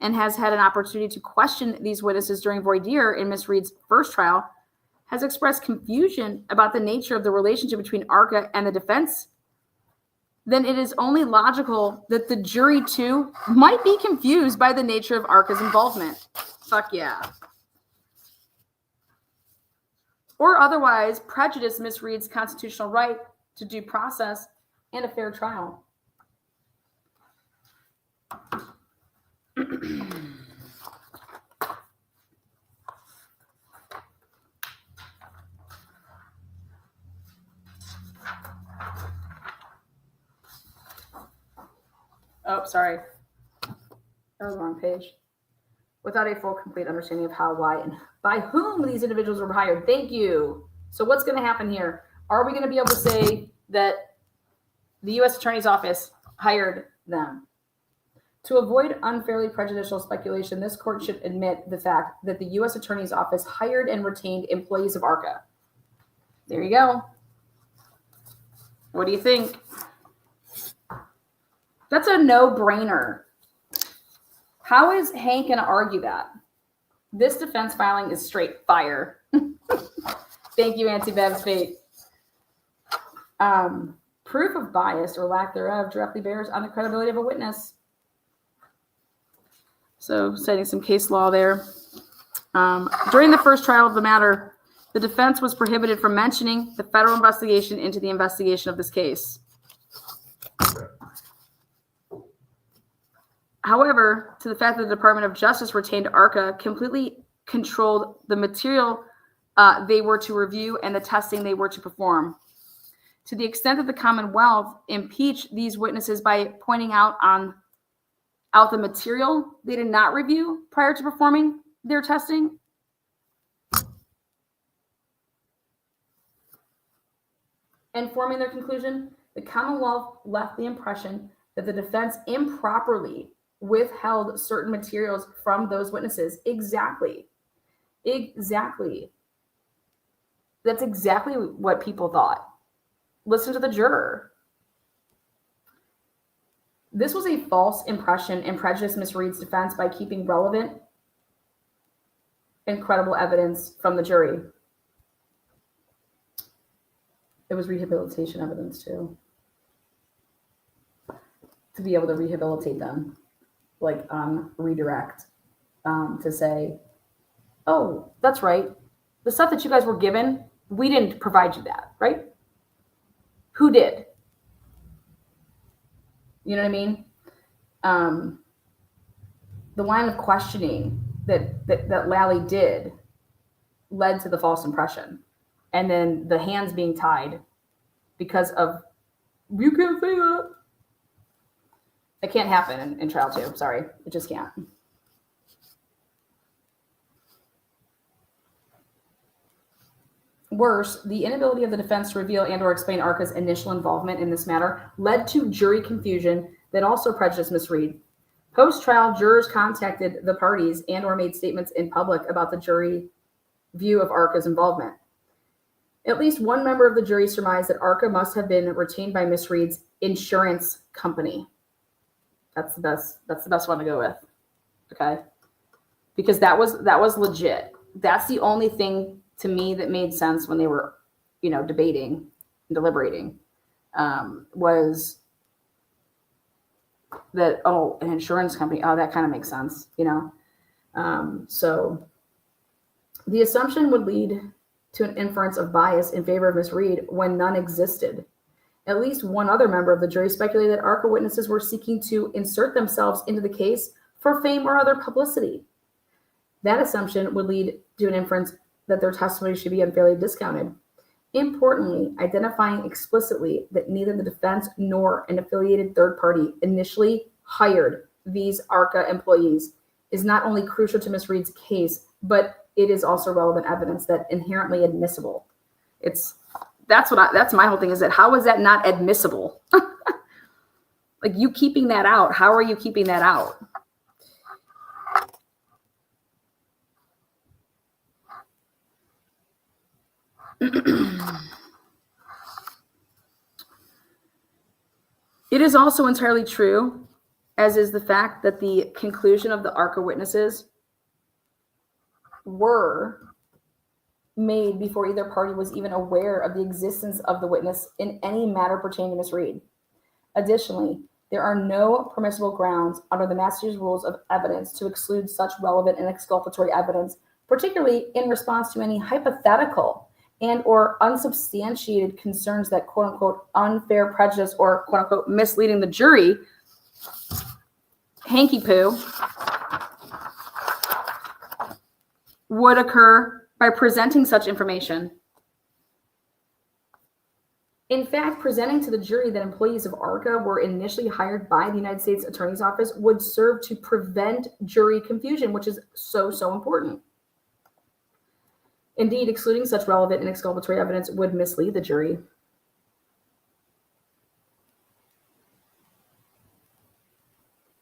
and has had an opportunity to question these witnesses during voir dire in Miss Reed's first trial, has expressed confusion about the nature of the relationship between ARCCA and the defense, then it is only logical that the jury, too, might be confused by the nature of ARCCA's involvement. Fuck yeah. Or otherwise prejudice Miss Reed's constitutional right to due process and a fair trial. Oh, sorry. That was the wrong page. Without a full, complete understanding of how, why, and by whom these individuals were hired. Thank you. So what's going to happen here? Are we going to be able to say that the U.S. Attorney's Office hired them? To avoid unfairly prejudicial speculation, this court should admit the fact that the U.S. Attorney's Office hired and retained employees of ARCCA. There you go. What do you think? That's a no-brainer. How is Hank going to argue that? This defense filing is straight fire. Thank you, Auntie Bev's fate. Proof of bias or lack thereof directly bears on the credibility of a witness. So, citing some case law there. During the first trial of the matter, the defense was prohibited from mentioning the federal investigation into the investigation of this case. However, to the fact that the Department of Justice retained ARCCA completely controlled the material they were to review and the testing they were to perform. To the extent that the Commonwealth impeached these witnesses by pointing out the material they did not review prior to performing their testing, and forming their conclusion, the Commonwealth left the impression that the defense improperly withheld certain materials from those witnesses. Exactly. That's exactly what people thought. Listen to the juror. This was a false impression and prejudice misreads defense by keeping relevant and credible evidence from the jury. It was rehabilitation evidence too. To be able to rehabilitate them, like on redirect, to say, oh, that's right. The stuff that you guys were given, we didn't provide you that, right? Who did? You know what I mean? The line of questioning that Lally did led to the false impression. And then the hands being tied because of, you can't say that. It can't happen in trial two. Sorry. It just can't. Worse, the inability of the defense to reveal and or explain ARCCA's initial involvement in this matter led to jury confusion that also prejudiced misread. Post-trial, jurors contacted the parties and or made statements in public about the jury view of ARCCA's involvement. At least one member of the jury surmised that ARCCA must have been retained by Miss Reed's insurance company. That's the best one to go with. Okay? Because that was legit. That's the only thing to me that made sense when they were, debating and deliberating, was that, an insurance company, that kind of makes sense, So the assumption would lead to an inference of bias in favor of Miss Reed when none existed. At least one other member of the jury speculated that ARCCA witnesses were seeking to insert themselves into the case for fame or other publicity. That assumption would lead to an inference that their testimony should be unfairly discounted. Importantly, identifying explicitly that neither the defense nor an affiliated third party initially hired these ARCCA employees is not only crucial to Miss Reed's case, but it is also relevant evidence that inherently admissible. That's my whole thing, is that how is that not admissible? Like, you keeping that out, how are you keeping that out? It is also entirely true, as is the fact that the conclusion of the ARCCA witnesses were made before either party was even aware of the existence of the witness in any matter pertaining to Miss Reed. Additionally, there are no permissible grounds under the Massachusetts Rules of Evidence to exclude such relevant and exculpatory evidence, particularly in response to any hypothetical and or unsubstantiated concerns that quote-unquote unfair prejudice or quote-unquote misleading the jury, hanky-poo, would occur by presenting such information. In fact, presenting to the jury that employees of ARCCA were initially hired by the United States Attorney's Office would serve to prevent jury confusion, which is so important. Indeed, excluding such relevant and exculpatory evidence would mislead the jury.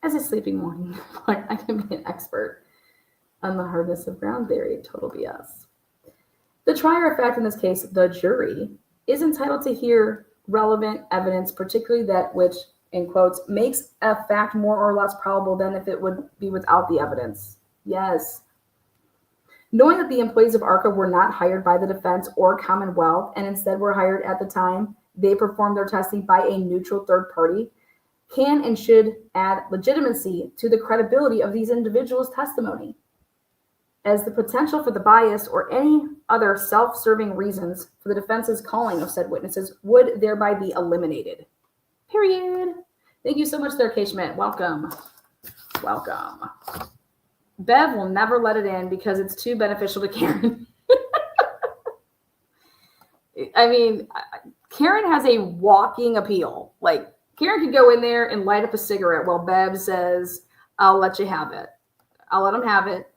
As sleeping morning, but I can be an expert on the hardness of ground theory. Total BS. The trier of fact in this case, the jury, is entitled to hear relevant evidence, particularly that which, in quotes, makes a fact more or less probable than if it would be without the evidence. Yes. Knowing that the employees of ARCCA were not hired by the defense or Commonwealth and instead were hired at the time they performed their testing by a neutral third party can and should add legitimacy to the credibility of these individuals' testimony, as the potential for the bias or any other self-serving reasons for the defense's calling of said witnesses would thereby be eliminated. Period. Thank you so much there, Kay Schmidt. Welcome. Welcome. Bev will never let it in because it's too beneficial to Karen. I mean, Karen has a walking appeal. Like, Karen could go in there and light up a cigarette while Bev says, I'll let you have it. I'll let him have it.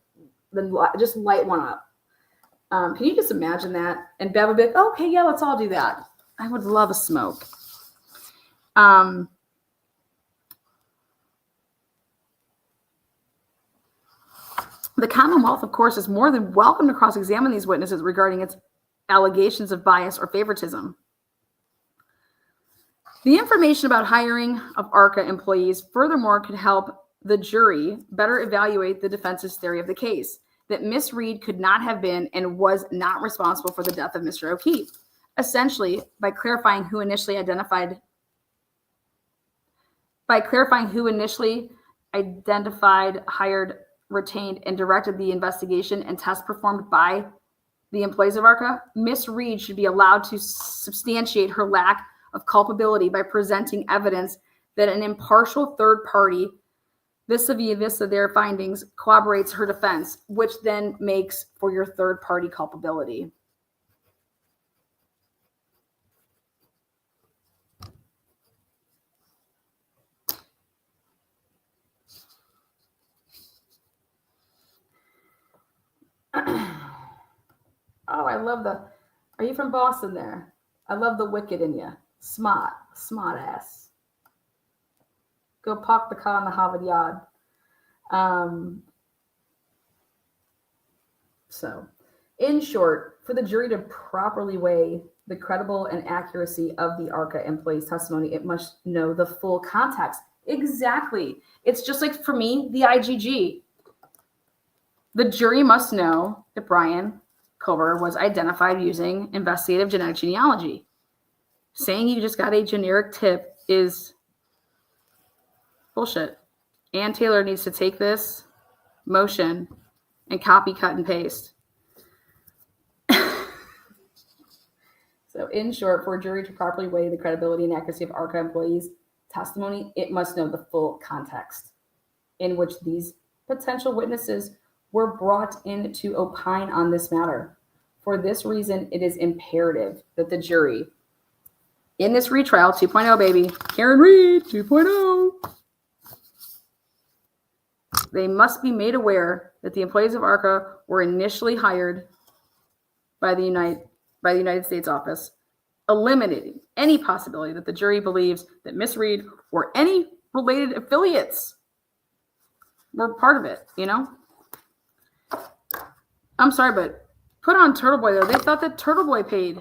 Then just light one up. Can you just imagine that? And Bev would be like, okay, yeah, let's all do that. I would love a smoke. The Commonwealth, of course, is more than welcome to cross-examine these witnesses regarding its allegations of bias or favoritism. The information about hiring of ARCCA employees, furthermore, could help the jury better evaluate the defense's theory of the case, that Miss Reed could not have been and was not responsible for the death of Mr. O'Keefe, essentially by clarifying who initially identified, hired, retained, and directed the investigation and tests performed by the employees of ARCCA. Miss Reed should be allowed to substantiate her lack of culpability by presenting evidence that an impartial third party, vis-a-vis their findings, corroborates her defense, which then makes for your third party culpability. Oh, I love the, are you from Boston there? I love the wicked in you. Smart ass. Go park the car in the Harvard yard. So, in short, for the jury to properly weigh the credible and accuracy of the ARCCA employee's testimony, it must know the full context. Exactly. It's just like, for me, the IgG. The jury must know that Brian Culver was identified using investigative genetic genealogy. Saying you just got a generic tip is bullshit. Ann Taylor needs to take this motion and copy, cut, and paste. So in short, for a jury to properly weigh the credibility and accuracy of ARCCA employees' testimony, it must know the full context in which these potential witnesses were brought in to opine on this matter. For this reason, it is imperative that the jury, in this retrial 2.0, baby, Karen Reed 2.0, they must be made aware that the employees of ARCCA were initially hired by the United States office, eliminating any possibility that the jury believes that Miss Reed or any related affiliates were part of it, you know? I'm sorry, but put on Turtle Boy, though. They thought that Turtle Boy paid,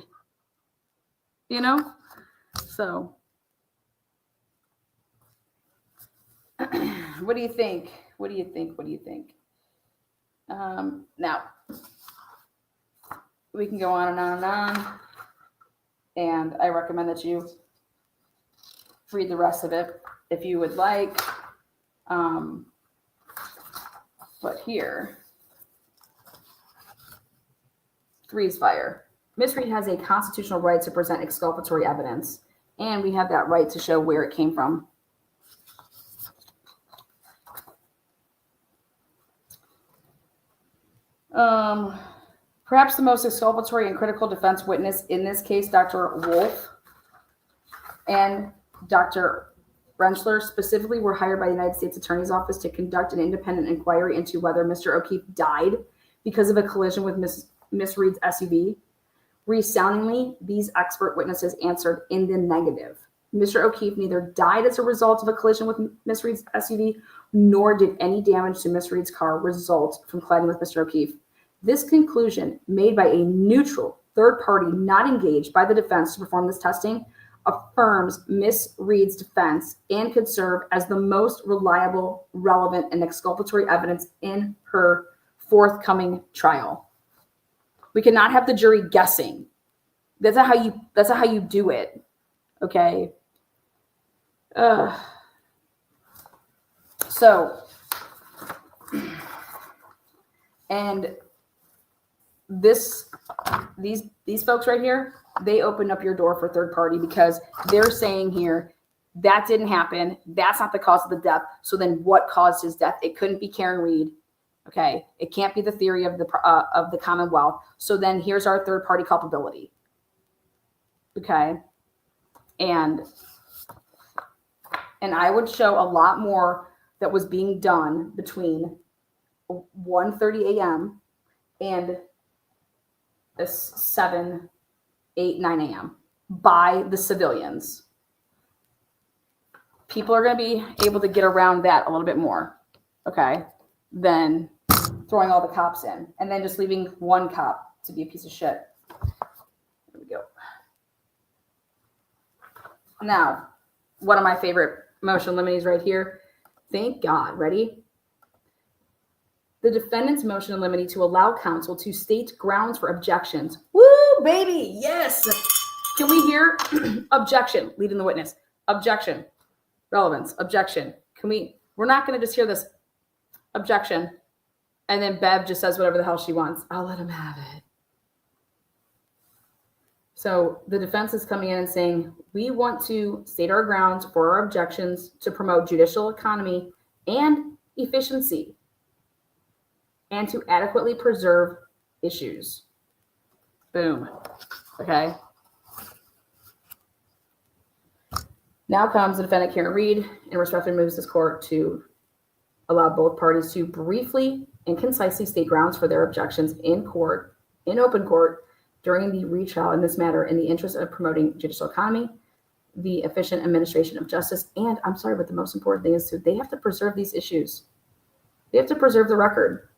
you know? So, what do you think? What do you think? What do you think? Now, we can go on and on and on. And I recommend that you read the rest of it if you would like. But here, Three's fire. Miss Reed has a constitutional right to present exculpatory evidence, and we have that right to show where it came from. Perhaps the most exculpatory and critical defense witness in this case, Dr. Wolf and Dr. Rentschler, specifically were hired by the United States Attorney's Office to conduct an independent inquiry into whether Mr. O'Keefe died because of a collision with Miss Reed's SUV. Resoundingly, these expert witnesses answered in the negative. Mr. O'Keefe neither died as a result of a collision with Miss Reed's SUV nor did any damage to Miss Reed's car result from colliding with Mr. O'Keefe. This conclusion, made by a neutral third party not engaged by the defense to perform this testing, affirms Miss Reed's defense and could serve as the most reliable, relevant, and exculpatory evidence in her forthcoming trial. We cannot have the jury guessing. That's not how you do it. Okay. And these folks right here, they open up your door for third party because they're saying here that didn't happen. That's not the cause of the death. So then what caused his death? It couldn't be Karen Reed. Okay. It can't be the theory of the Commonwealth. So then here's our third party culpability. Okay. And I would show a lot more that was being done between 1:30 a.m. and 7, 8, 9 a.m. by the civilians. People are going to be able to get around that a little bit more, okay, than throwing all the cops in and then just leaving one cop to be a piece of shit. There we go. Now, one of my favorite motion limines right here. Thank God. Ready? The defendant's motion in limine to allow counsel to state grounds for objections. Woo, baby. Yes. Can we hear objection? Leading the witness. Objection. Relevance. Objection. We're not going to just hear this objection. And then Bev just says whatever the hell she wants. I'll let him have it. So the defense is coming in and saying, we want to state our grounds for our objections to promote judicial economy and efficiency and to adequately preserve issues. Boom. Okay. Now comes the defendant, Karen Reed, and respectfully moves this court to allow both parties to briefly and concisely state grounds for their objections in court, in open court, during the retrial in this matter in the interest of promoting judicial economy, the efficient administration of justice, and I'm sorry, but the most important thing is they have to preserve these issues. They have to preserve the record.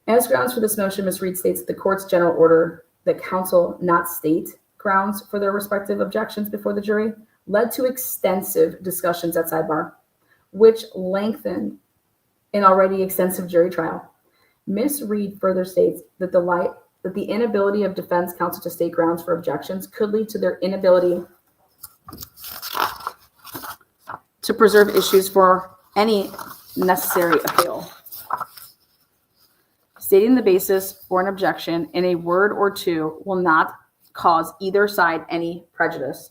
As grounds for this motion, Ms. Reed states that the court's general order that counsel not state grounds for their respective objections before the jury led to extensive discussions at sidebar, which lengthened an already extensive jury trial. Ms. Reed further states that the inability of defense counsel to state grounds for objections could lead to their inability to preserve issues for any necessary appeal. Stating the basis for an objection in a word or two will not cause either side any prejudice.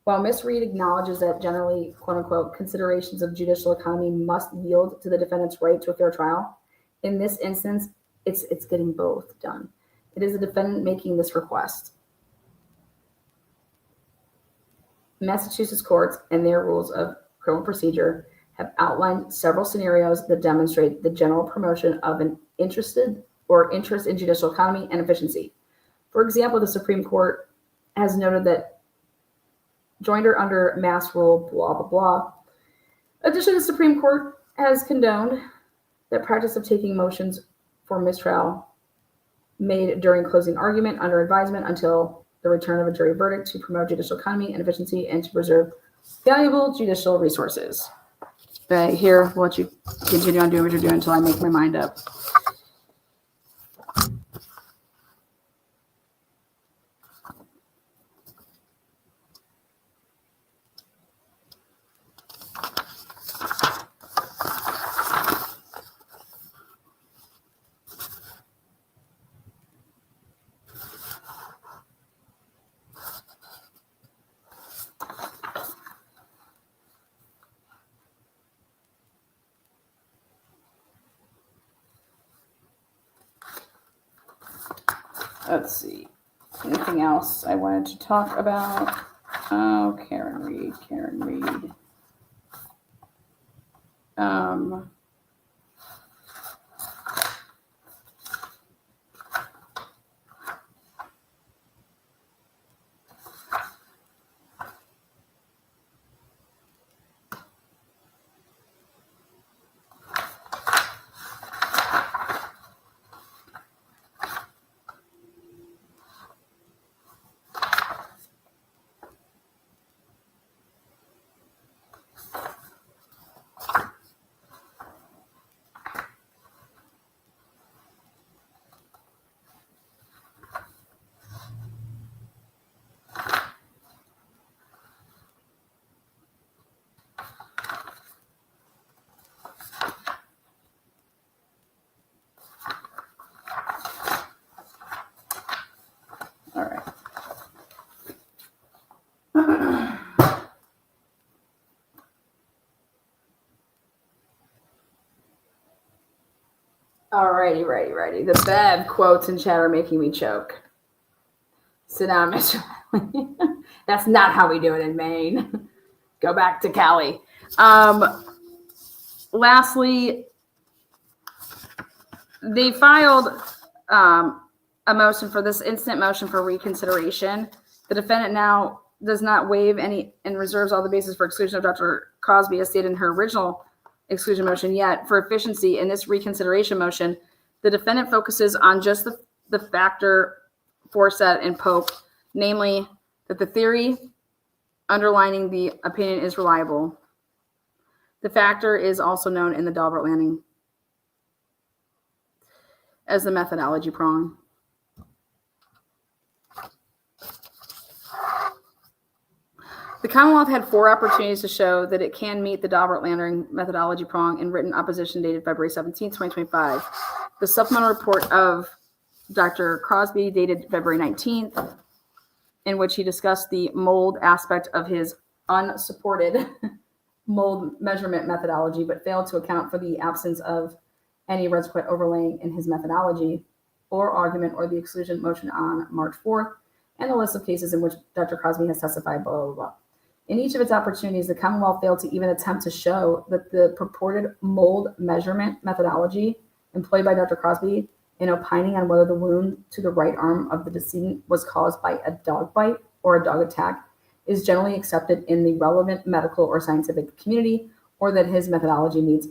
While Ms. Reed acknowledges that generally, quote unquote, considerations of judicial economy must yield to the defendant's right to a fair trial, in this instance, it's getting both done. It is the defendant making this request. Massachusetts courts and their rules of criminal procedure have outlined several scenarios that demonstrate the general promotion of an interest in judicial economy and efficiency. For example, the Supreme Court has noted that joinder under Mass Rule, blah, blah, blah. Additionally, the Supreme Court has condoned the practice of taking motions for mistrial made during closing argument under advisement until the return of a jury verdict to promote judicial economy and efficiency and to preserve valuable judicial resources. But here, we'll let you continue on doing what you're doing until I make my mind up. Let's see. Anything else I wanted to talk about? Oh, Karen Reed. Righty. The Bev quotes in chat are making me choke. Sit down, Mr. That's not how we do it in Maine. Go back to Cali. Lastly, they filed a motion for this instant motion for reconsideration. The defendant now does not waive any and reserves all the basis for exclusion of Dr. Crosby as stated in her original exclusion motion. Yet, for efficiency in this reconsideration motion, the defendant focuses on just the factor foresaid in Polk, namely that the theory underlining the opinion is reliable. The factor is also known in the Daubert landing as the methodology prong. The Commonwealth had 4 opportunities to show that it can meet the Daubert landing methodology prong in written opposition dated February 17, 2025. The supplemental report of Dr. Crosby dated February 19th, in which he discussed the mold aspect of his unsupported mold measurement methodology, but failed to account for the absence of any reservoir overlaying in his methodology or argument or the exclusion motion on March 4th, and the list of cases in which Dr. Crosby has testified, blah, blah, blah. In each of its opportunities, the Commonwealth failed to even attempt to show that the purported mold measurement methodology employed by Dr. Crosby in opining on whether the wound to the right arm of the decedent was caused by a dog bite or a dog attack is generally accepted in the relevant medical or scientific community, or that his methodology meets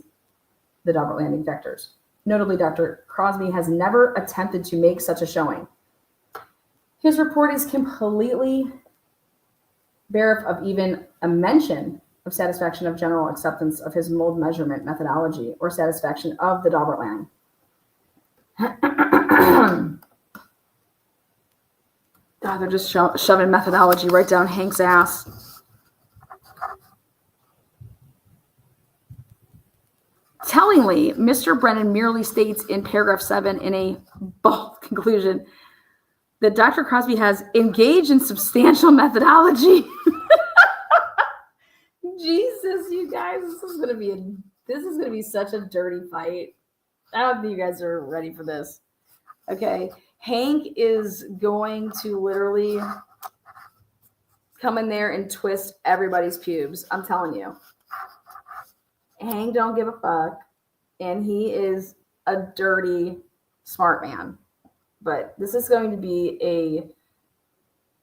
the Daubert landing vectors. Notably, Dr. Crosby has never attempted to make such a showing. His report is completely bereft of even a mention of satisfaction of general acceptance of his mold measurement methodology or satisfaction of the Daubert landing. God, they're just shoving methodology right down Hank's ass. Tellingly, Mr. Brennan merely states in paragraph 7 in a bold conclusion that Dr. Crosby has engaged in substantial methodology. Jesus, you guys, this is gonna be such a dirty fight. I don't think you guys are ready for this. Okay, Hank is going to literally come in there and twist everybody's pubes. I'm telling you. Hank don't give a fuck, and he is a dirty, smart man. But this is going to be a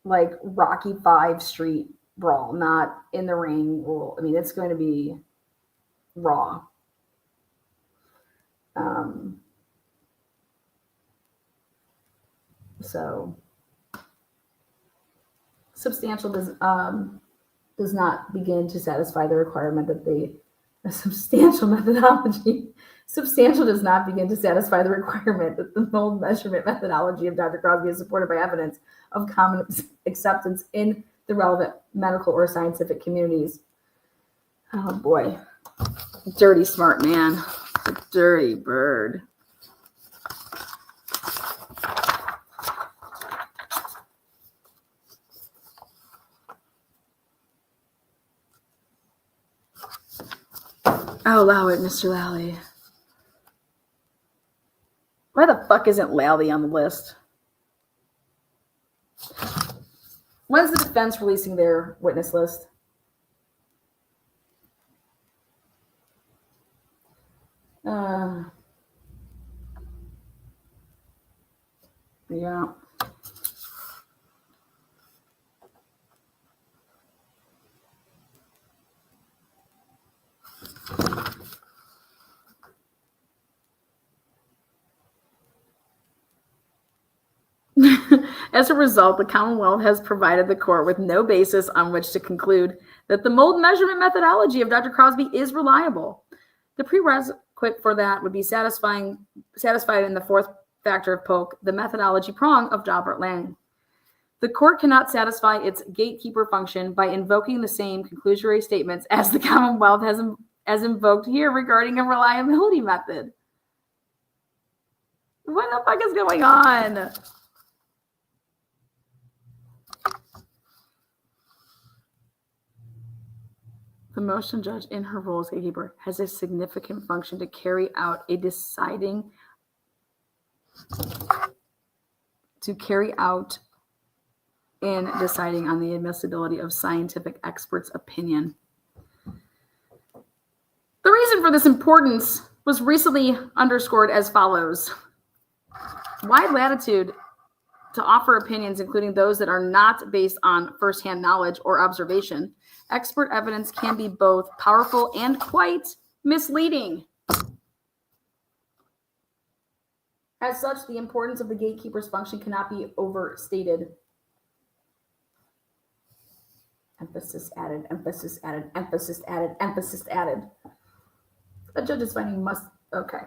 like Rocky 5 street brawl, not in the ring. Well, I mean, it's going to be raw. So substantial does not begin to satisfy the requirement that a substantial methodology. Substantial does not begin to satisfy the requirement that the mold measurement methodology of Dr. Crosby is supported by evidence of common acceptance in the relevant medical or scientific communities. Oh boy. Dirty smart man. A dirty bird. Oh, allow it, Mr. Lally. Why the fuck isn't Lally on the list? When's the defense releasing their witness list? Yeah. As a result, the Commonwealth has provided the court with no basis on which to conclude that the mold measurement methodology of Dr. Crosby is reliable. The prerequisite for that would be satisfied in the fourth factor of Polk, the methodology prong of Daubert landing. The court cannot satisfy its gatekeeper function by invoking the same conclusory statements as the Commonwealth has invoked here regarding a reliability method. What the fuck is going on? The motion judge in her role as gatekeeper has a significant function to carry out a deciding to carry out in deciding on the admissibility of scientific experts' opinion. The reason for this importance was recently underscored as follows. Wide latitude to offer opinions, including those that are not based on firsthand knowledge or observation. Expert evidence can be both powerful and quite misleading. As such, the importance of the gatekeeper's function cannot be overstated. Emphasis added, emphasis added, emphasis added, emphasis added. A judge's finding must, okay.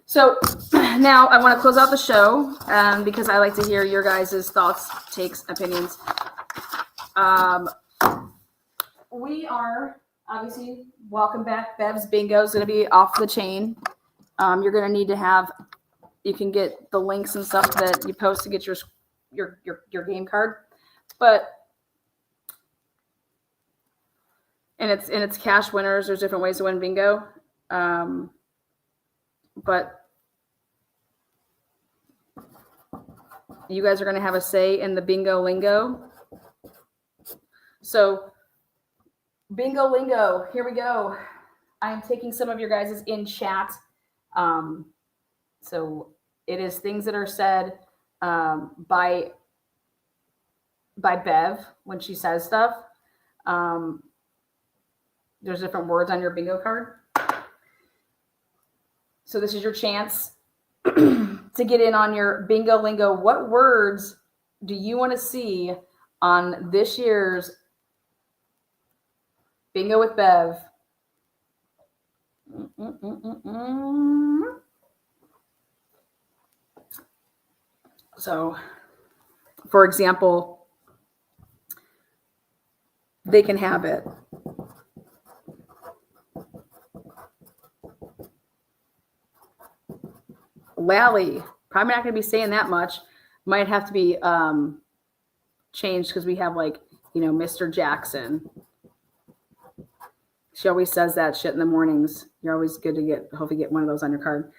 So now I want to close out the show because I like to hear your guys' thoughts, takes, opinions. We are obviously, welcome back. Bev's Bingo is going to be off the chain. You're going to need to have, you can get the links and stuff that you post to get your game card. But and it's cash winners. There's different ways to win bingo. But you guys are going to have a say in the bingo lingo. So bingo lingo, here we go. I am taking some of your guys' in chat. So it is things that are said by Bev when she says stuff. There's different words on your bingo card. So this is your chance to get in on your bingo lingo. What words do you want to see on this year's Bingo with Bev? So, for example, they can have it. Lally, probably not going to be saying that much. Might have to be changed because we have Mr. Jackson. She always says that shit in the mornings. You're always good to hopefully get one of those on your card.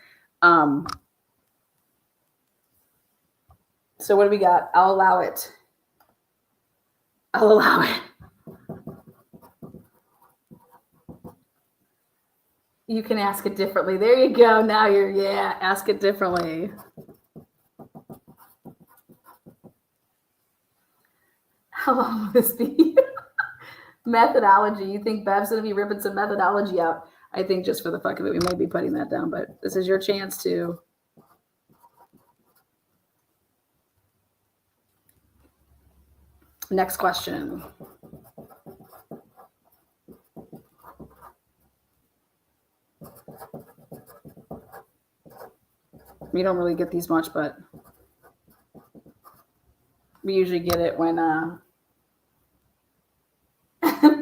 So what do we got? I'll allow it. I'll allow it. You can ask it differently. There you go. Now ask it differently. How long will this be? Methodology. You think Bev's going to be ripping some methodology out? I think just for the fuck of it, we might be putting that down, but this is your chance to. Next question. We don't really get these much, but we usually get it when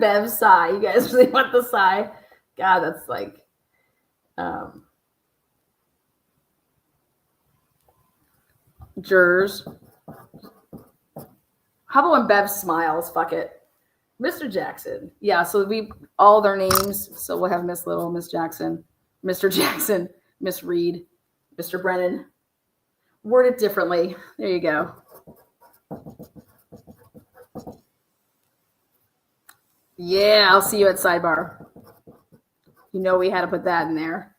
Bev sigh. You guys really want the sigh? God, that's like jurors. How about when Bev smiles? Fuck it. Mr. Jackson. Yeah, so we all their names. So we'll have Miss Little, Miss Jackson, Mr. Jackson, Miss Reed, Mr. Brennan. Word it differently. There you go. Yeah, I'll see you at sidebar. You know we had to put that in there.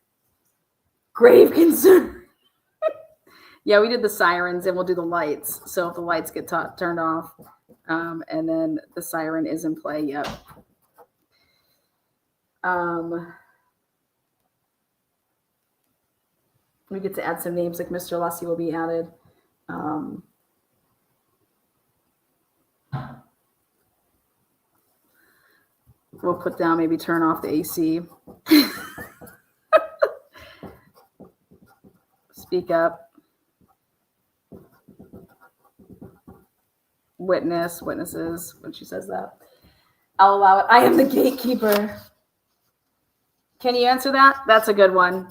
Grave concern. Yeah, we did the sirens and we'll do the lights. So if the lights get turned off and then the siren is in play, yep. We get to add some names like Mr. Lussie will be added. We'll put down, maybe turn off the AC. Speak up. Witnesses, when she says that. I'll allow it. I am the gatekeeper. Can you answer that? That's a good one.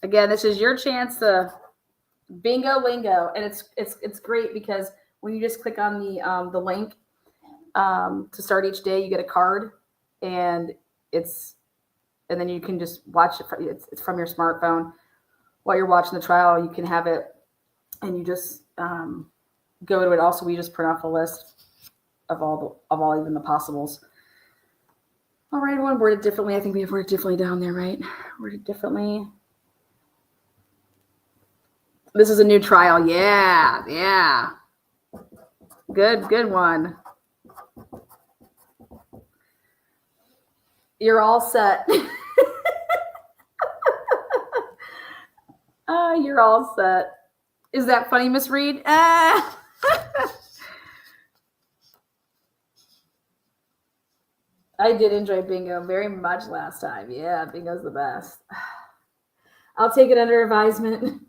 Again, this is your chance to bingo lingo, and it's great because when you just click on the link to start each day, you get a card, and it's and then you can just watch it. It's from your smartphone while you're watching the trial. You can have it, and you just go to it. Also, we just print off a list of all even the possibles. All right, everyone, worded differently. I think we have worded differently down there, right? Worded differently. This is a new trial. Yeah. Good one. You're all set. You're all set. Is that funny, Miss Reed? I did enjoy bingo very much last time. Yeah, bingo's the best. I'll take it under advisement.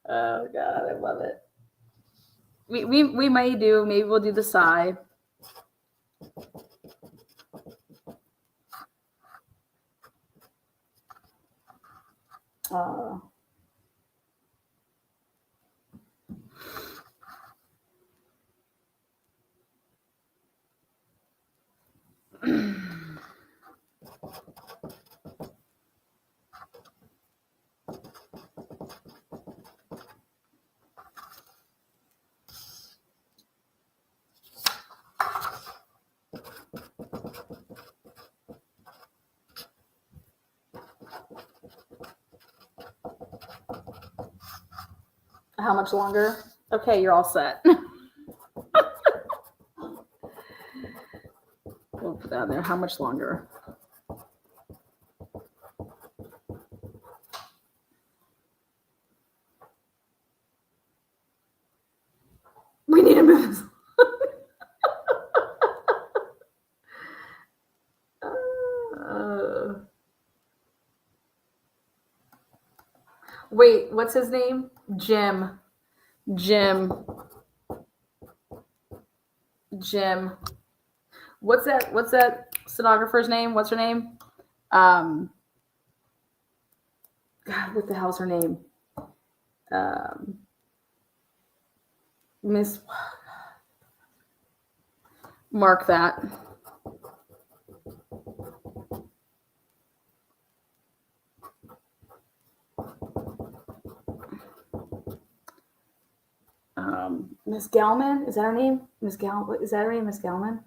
Oh God, I love it. We might do. Maybe we'll do the sigh. How much longer? Okay, you're all set. We'll put that in there. How much longer? We need to move this. Wait, what's his name? Jim. What's that stenographer's name? What's her name? God, what the hell's her name? Miss. Mark that. Miss Gelman, is that her name? Miss Gal, is that her name? Miss Gelman,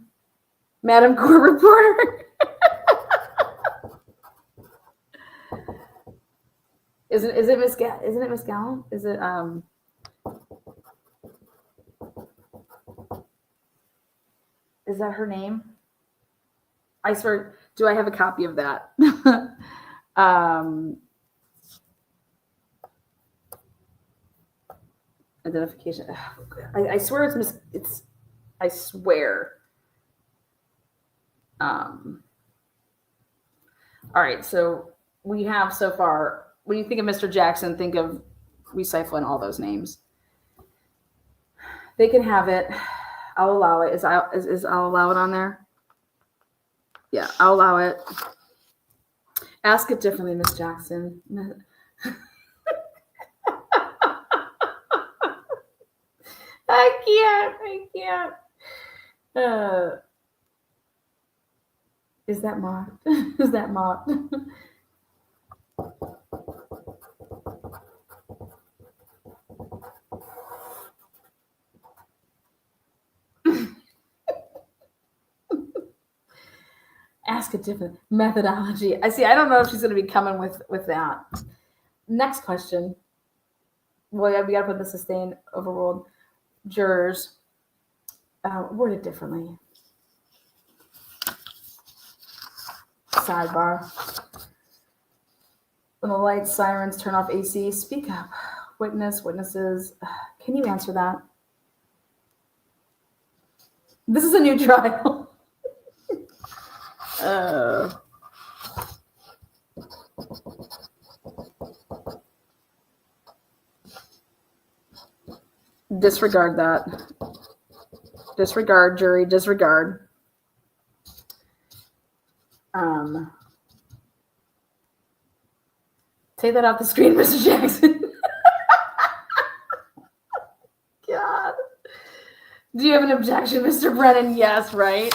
Madam Court Reporter. Isn't it Miss Gallen? Is it is that her name? I swear, do I have a copy of that? Identification. I swear it's I swear. All right, so we have so far, when you think of Mr. Jackson, think of recycling all those names. They can have it. I'll allow it. Is I'll allow it on there? Yeah, I'll allow it. Ask it differently, Miss Jackson. I can't. Is that mocked? Is that mocked? Ask a different methodology. I see. I don't know if she's going to be coming with that. Next question. Well, yeah, we got to put the sustained overruled. Jurors. Word it differently. Sidebar. When the lights, sirens, turn off AC, speak up. Witnesses. Can you answer that? This is a new trial. Disregard that. Disregard, jury, disregard. Take that off the screen, Mr. Jackson. God. Do you have an objection, Mr. Brennan? Yes, right?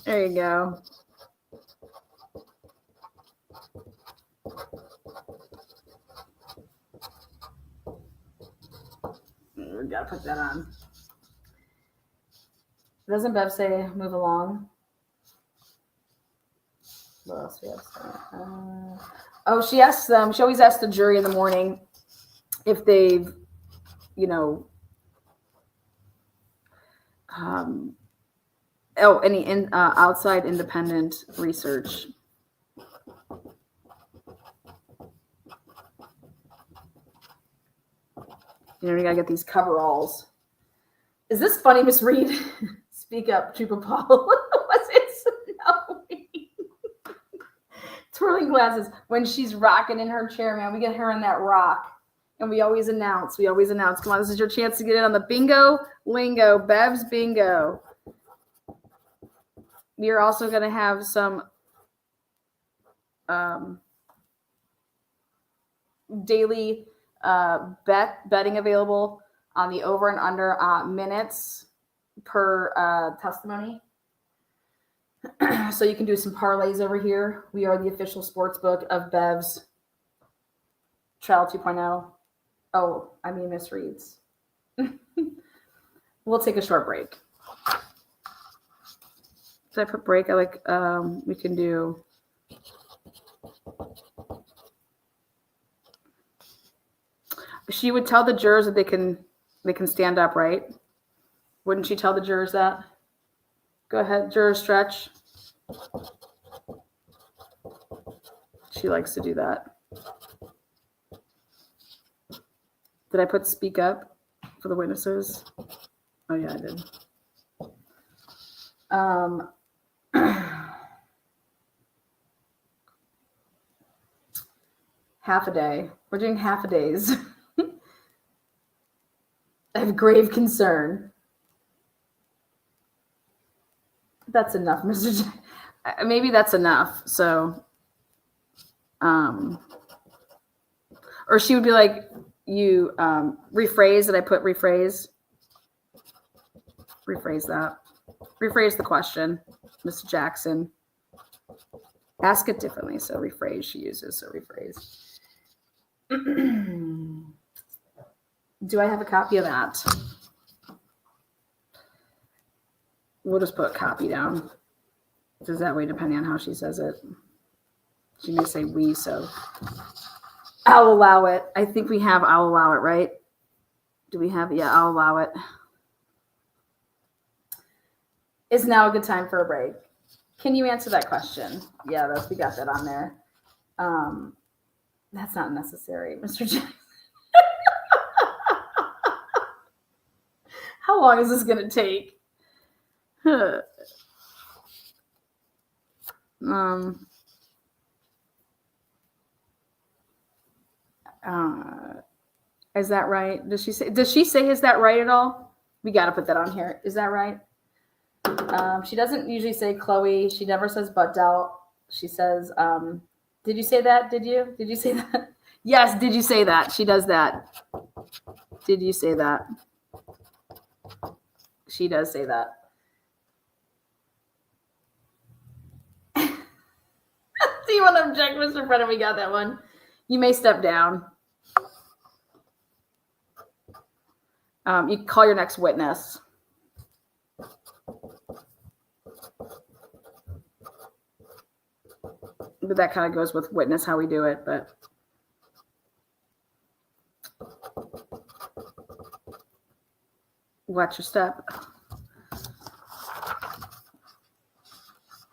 There you go. we gotta put that on. Doesn't Bev say move along? What else we have to say? Oh, she asks them. She always asks the jury in the morning if they've, any outside independent research. You gotta get these coveralls. Is this funny, Miss Reed? Speak up, Chupa Paul. Was it snowing? Twirling glasses. When she's rocking in her chair, man, we get her in that rock. And we always announce. Come on, this is your chance to get in on the bingo lingo. Bev's bingo. We are also going to have some daily betting available on the over and under minutes per testimony. So you can do some parlays over here. We are the official sports book of Bev's Trial 2.0. Oh, I mean Miss Reed's. We'll take a short break. Did I put break? I like we can do she would tell the jurors that they can stand up, right? Wouldn't she tell the jurors that? Go ahead, jurors stretch. She likes to do that. Did I put speak up for the witnesses? Oh yeah, I did. Half a day. We're doing half a days. I have grave concern. That's enough, Mr. Maybe that's enough. So, or she would be like, you rephrase. Did I put rephrase? Rephrase that. Rephrase the question, Mr. Jackson. Ask it differently. So rephrase she uses. So rephrase. Do I have a copy of that? We'll just put copy down. Because that way, depending on how she says it, she may say we, so I'll allow it. I think we have I'll allow it, right? Do we have, yeah, I'll allow it. Is now a good time for a break? Can you answer that question? Yeah, we got that on there. That's not necessary, Mr. Jackson. How long is this going to take? Is that right? Does she say is that right at all? We got to put that on here. Is that right? She doesn't usually say Chloe. She never says butt out. She says, did you say that? Did you say that? Yes. Did you say that? She does that. Did you say that? She does say that. Do you want to object, Mr. Brennan? We got that one. You may step down. You call your next witness. But that kind of goes with witness, how we do it, but watch your step.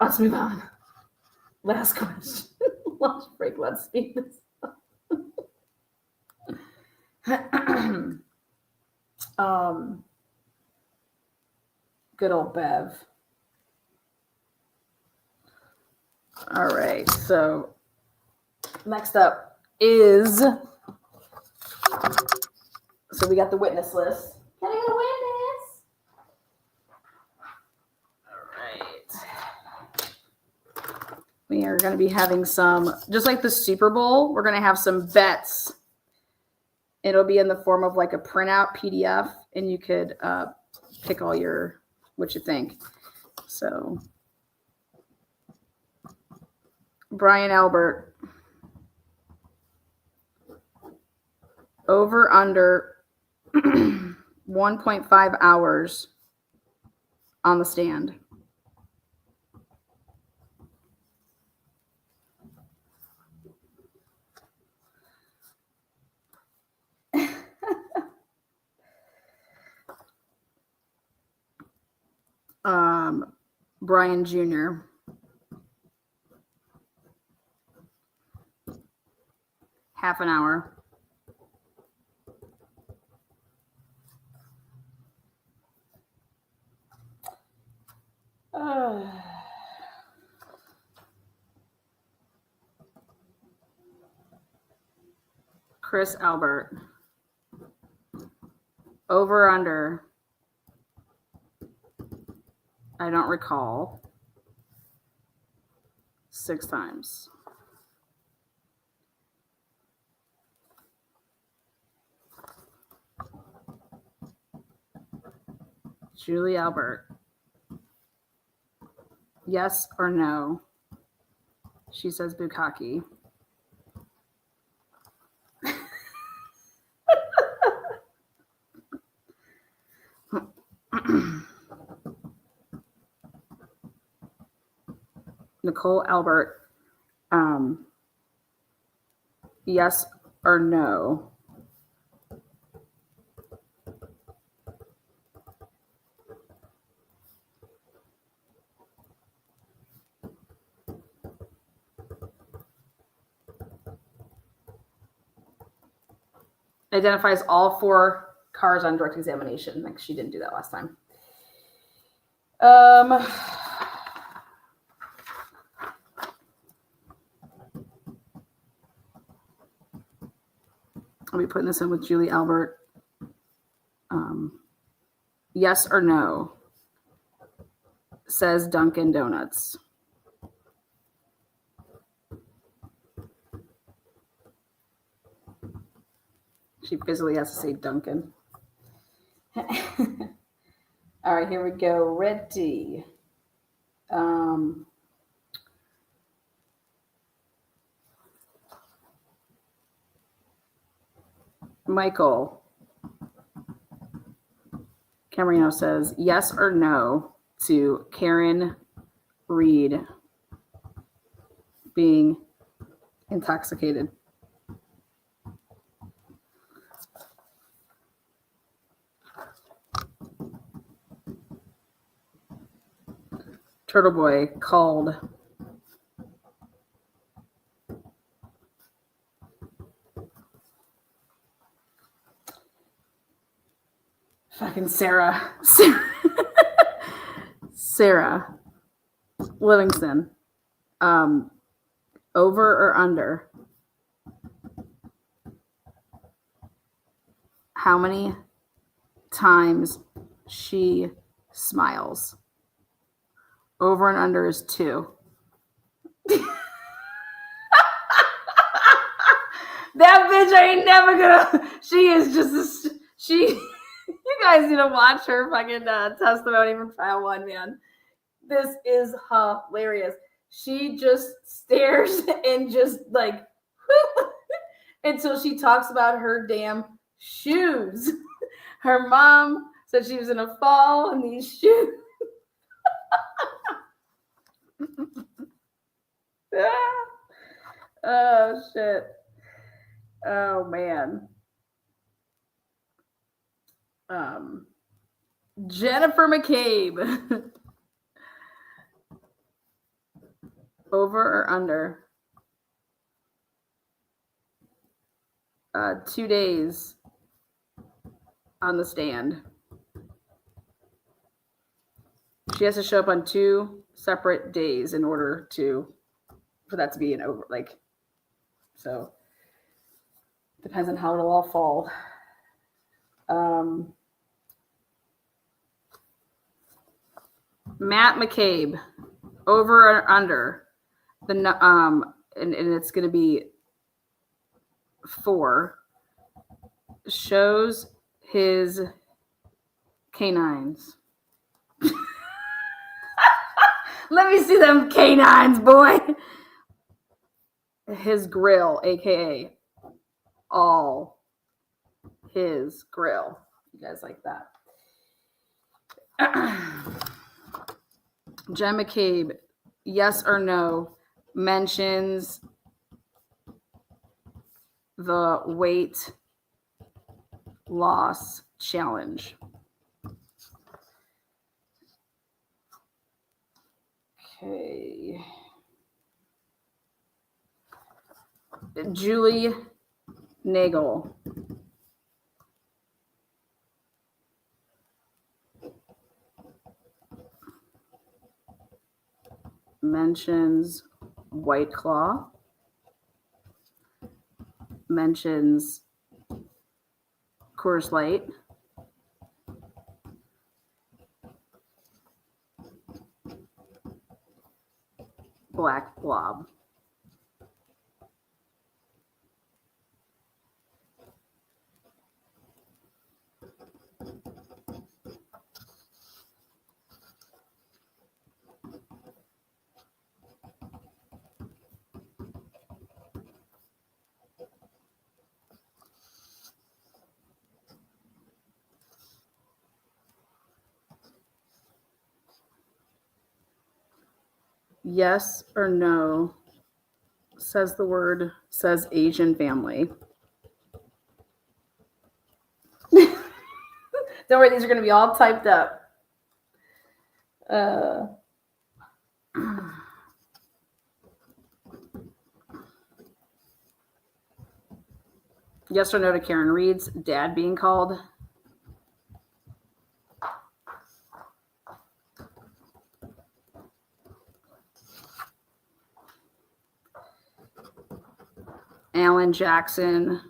Let's move on. Last question. Lunch break. Let's speak this. Good old Bev. All right. So next up is, so we got the witness list. Can I get a witness? All right. We are going to be having some, just like the Super Bowl, we're going to have some bets. It'll be in the form of like a printout PDF, and you could pick all what you think. So, Brian Albert, over under 1.5 hours on the stand. Brian Jr. Half an hour. Chris Albert. Over or under? I don't recall. 6 times. Julie Albert. Yes or no? She says bukkake. Nicole Albert. Yes or no? Identifies all 4 cars on direct examination. Like she didn't do that last time. I'll be putting this in with Julie Albert. Yes or no? Says Dunkin' Donuts. She physically has to say Dunkin'. All right, here we go. Ready. Michael Camarino says yes or no to Karen Reed being intoxicated. Turtle Boy called. Fucking Sarah Livingston. Over or under? How many times she smiles? Over and under is 2. That bitch ain't never gonna. She is just she. You guys need to watch her fucking testimony from trial 1, man. This is hilarious. She just stares and just like until she talks about her damn shoes. Her mom said she was gonna fall in these shoes. Oh shit. Oh man. Jennifer McCabe. Over or under? 2 days on the stand. She has to show up on 2 separate days in order for that to be an over, like, so depends on how it'll all fall. Matt McCabe, over or under? And it's going to be 4. Shows his canines. Let me see them canines, boy. His grill, aka all his grill. You guys like that? Jen McCabe, yes or no, mentions the weight loss challenge. Okay. Julie Nagel. Mentions White Claw. Mentions Coors Light. Black Blob. Yes or no, says the word, says Asian family. Don't worry, these are going to be all typed up. Yes or no to Karen Reed's dad being called. Alan Jackson,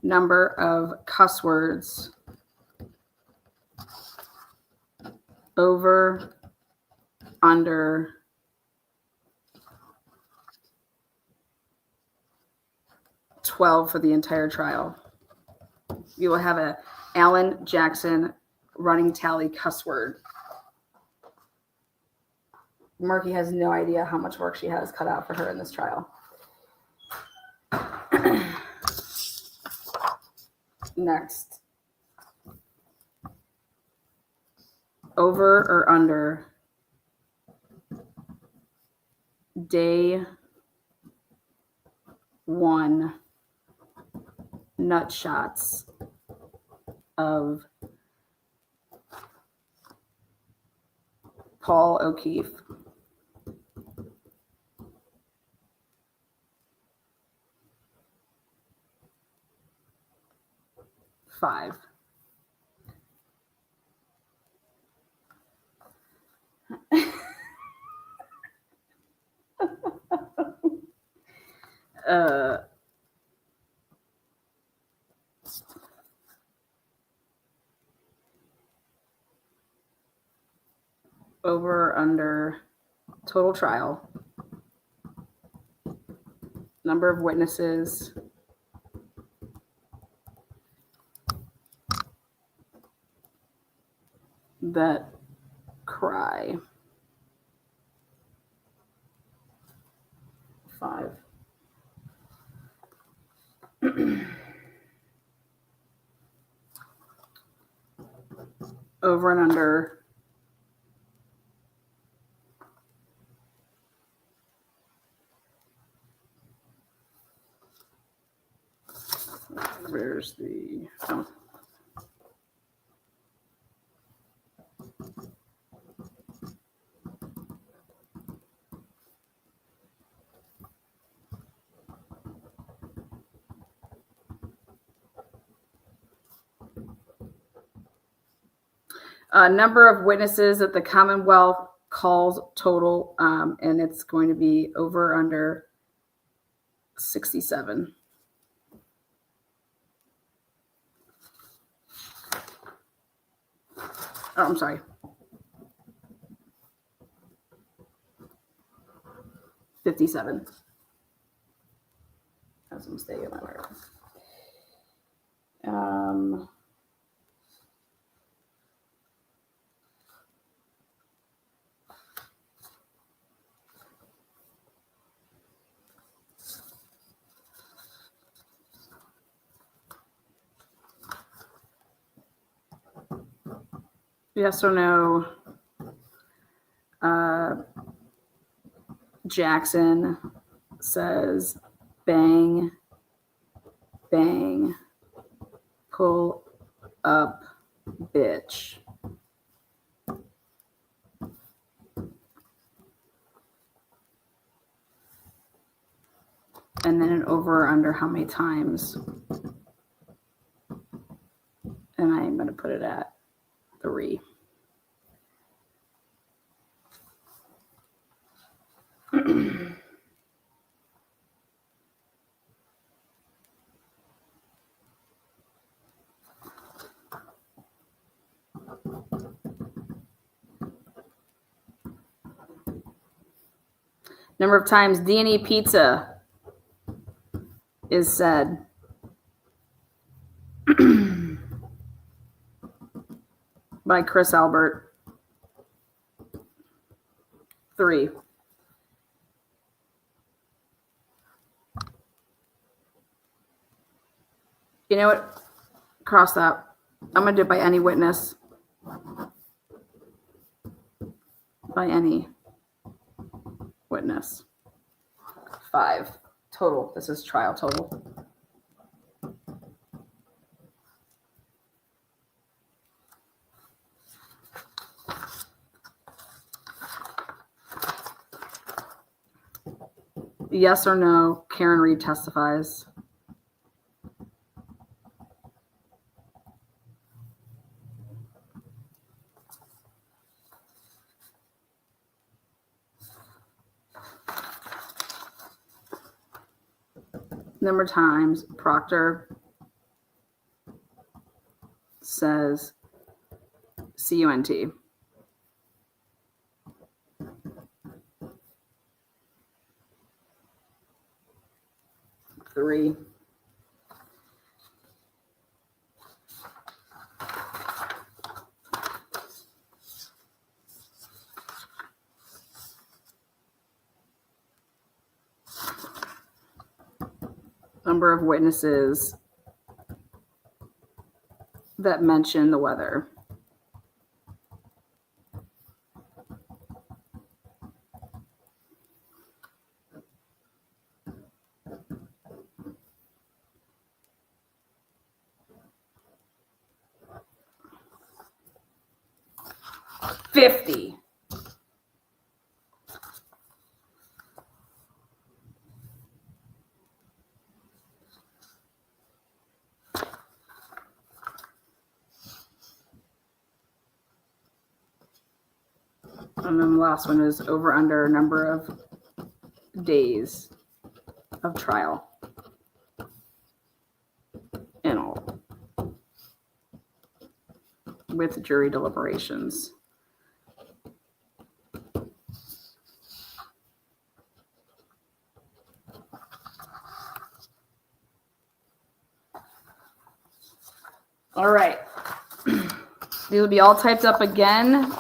number of cuss words, over, under, $12 for the entire trial. You will have a Alan Jackson running tally cuss word. Marky has no idea how much work she has cut out for her in this trial. Next. Over or under day 1 nut shots of Paul O'Keefe. $5. Over or under total trial, number of witnesses, that cry. 5. Over and under where's the number of witnesses that the Commonwealth calls total, and it's going to be over or under 67. Oh, I'm sorry. 57. That's a mistake in my word. Yes or no? Jackson says bang, bang, pull up, bitch. And then an over or under how many times. And I'm going to put it at 3. Number of times D&E pizza is said. By Chris Albert. 3. You know what? Cross that. I'm going to do it by any witness. By any witness. 5 total. This is trial total. Yes or no, Karen Reed testifies. Number of times Proctor says CUNT. 3. Number of witnesses that mention the weather. $50. And then the last one is over under number of days of trial in all with jury deliberations. All right. These will be all typed up again.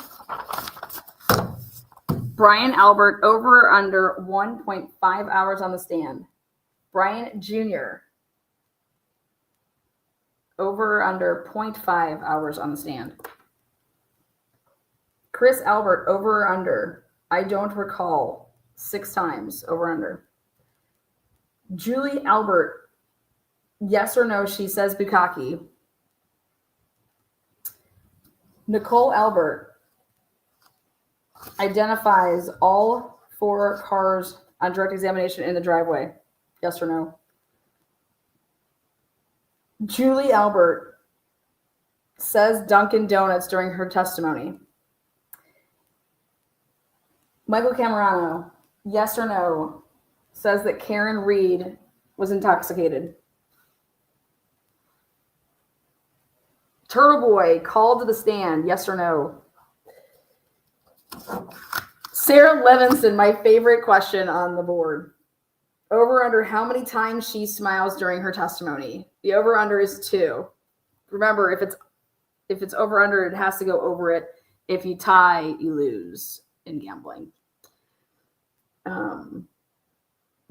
Brian Albert, over or under 1.5 hours on the stand. Brian Jr., over or under 0.5 hours on the stand. Chris Albert, over or under, I don't recall, 6 times, over or under. Julie Albert, yes or no, she says bukkake. Nicole Albert identifies all 4 cars on direct examination in the driveway. Yes or no? Julie Albert says Dunkin' Donuts during her testimony. Michael Camerano, yes or no, says that Karen Reed was intoxicated. Turtle Boy called to the stand, yes or no? Sarah Levinson, my favorite question on the board. Over under how many times she smiles during her testimony. The over under is 2. Remember, if it's over under, it has to go over it. If you tie, you lose in gambling.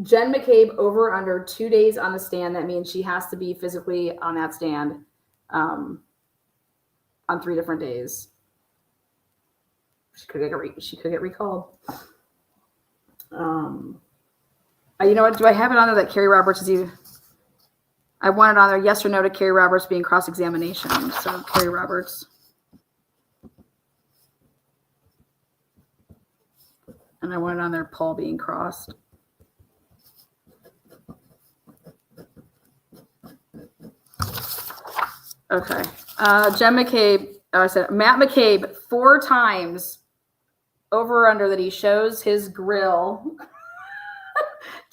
Jen McCabe, over under 2 days on the stand. That means she has to be physically on that stand on 3 different days. She could get recalled. You know what? Do I have it on there that Carrie Roberts is either? I want it on there, yes or no to Carrie Roberts being cross-examination. So Carrie Roberts. And I want it on there, Paul being crossed. Okay. Jen McCabe, I said Matt McCabe 4 times over or under that he shows his grill.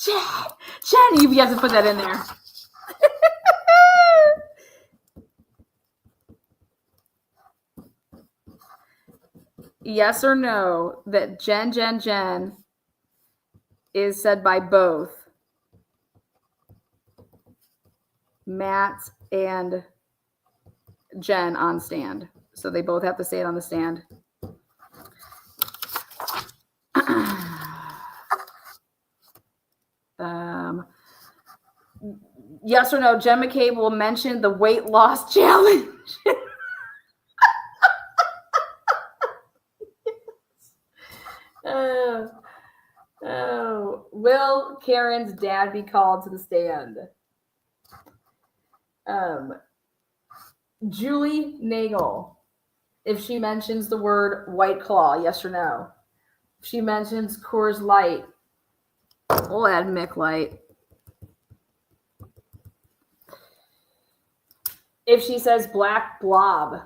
Jen, you have to put that in there. Yes or no that Jen is said by both Matt and Jen on stand. So they both have to say it on the stand. Yes or no, Jen McCabe will mention the weight loss challenge. Will Karen's dad be called to the stand? Julie Nagel, if she mentions the word White Claw, yes or no? If she mentions Coors Light, we'll add Mick Light. If she says Black Blob,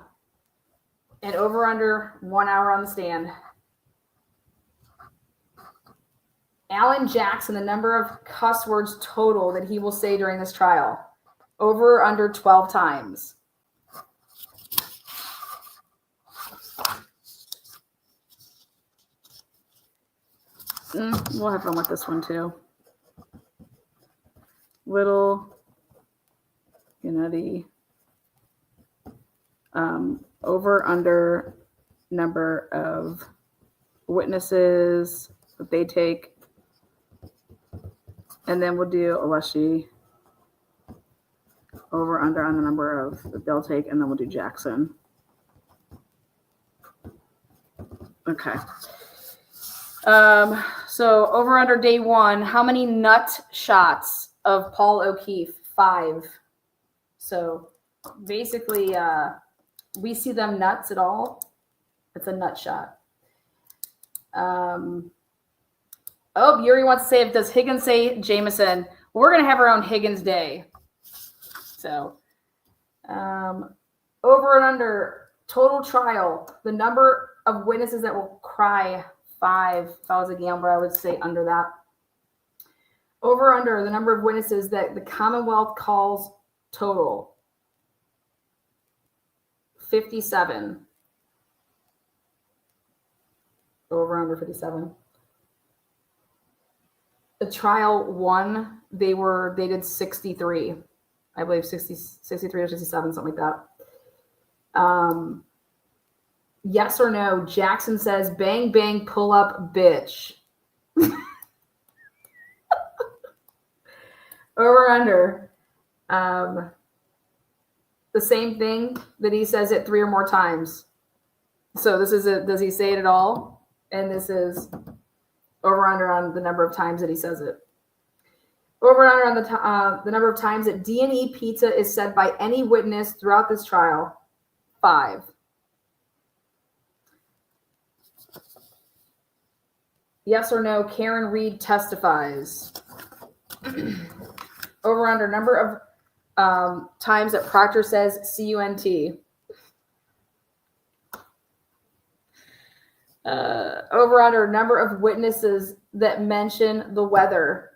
and over under 1 hour on the stand. Alan Jackson, the number of cuss words total that he will say during this trial. Over or under 12 times. We'll have fun with this one too. Little, the over under number of witnesses that they take. And then we'll do Aleshi over under on the number of that they'll take, and then we'll do Jackson. Okay. So over under day 1, how many nut shots of Paul O'Keefe? 5. So basically, we see them nuts at all. It's a nut shot. Yuri wants to say, does Higgins say Jameson? Well, we're going to have our own Higgins day. So over and under total trial, the number of witnesses that will cry, 5. If I was a gambler, I would say under that. Over under the number of witnesses that the Commonwealth calls total, 57. Over under 57. The trial 1, they did 63. I believe 63 or 67, something like that. Yes or no, Jackson says, bang, bang, pull up, bitch. Over under. The same thing that he says it 3 or more times. So this is does he say it at all? And this is over under on the number of times that he says it. Over and under on the number of times that D&E pizza is said by any witness throughout this trial, 5. Yes or no, Karen Reed testifies. Over under number of times that Proctor says C-U-N-T. Over under number of witnesses that mention the weather.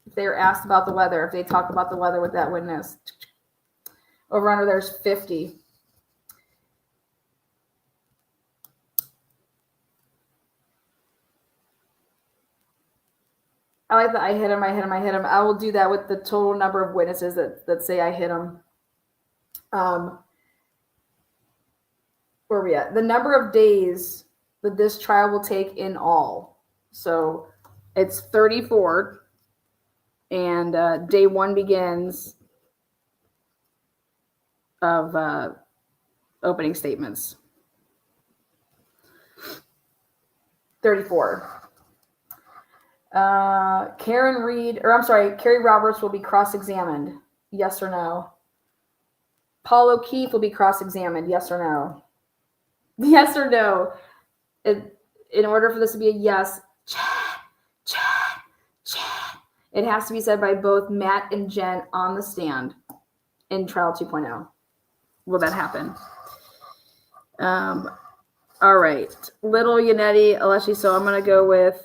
If they are asked about the weather, if they talk about the weather with that witness. Over under there's 50. I like that I hit him. I will do that with the total number of witnesses that say I hit him. Where are we at? The number of days that this trial will take in all. So it's 34. And day 1 begins of opening statements. 34. Carrie Roberts will be cross-examined. Yes or no? Paul O'Keefe will be cross-examined. Yes or no? Yes or no? In order for this to be a yes, it has to be said by both Matt and Jen on the stand in trial 2.0. Will that happen? All right. Little, Yannetti, Aleshi. So I'm going to go with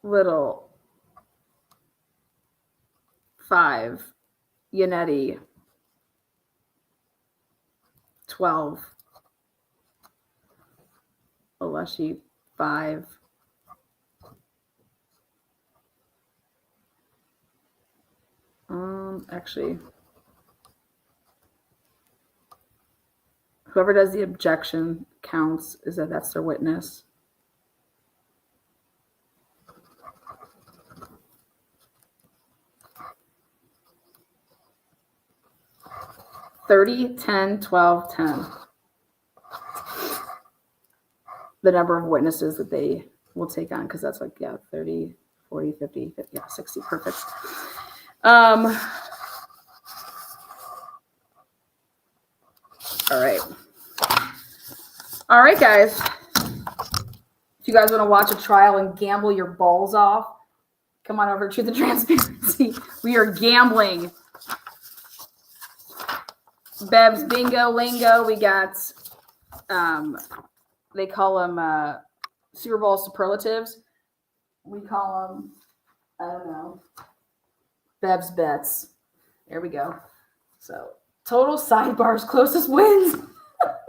Little. 5. Yannetti. 12. Aleshi. 5. Actually, whoever does the objection counts. That's their witness. $30, $10, $12, $10. The number of witnesses that they will take on, because that's like, 30, 40, 50, 60. Perfect. All right, guys. If you guys want to watch a trial and gamble your balls off, come on over to the Transparency. We are gambling. Bev's Bingo Lingo. We got, they call them Super Bowl superlatives. We call them, I don't know, Bev's Bets. There we go. So total sidebars, closest wins.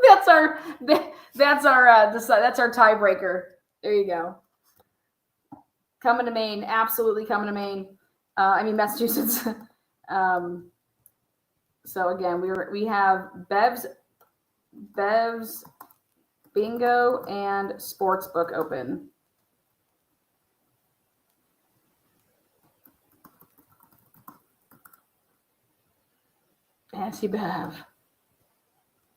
that's our tiebreaker. There you go. Coming to Maine, absolutely coming to Maine. Massachusetts. So again, we have Bev's Bingo and Sportsbook open. Auntie Bev,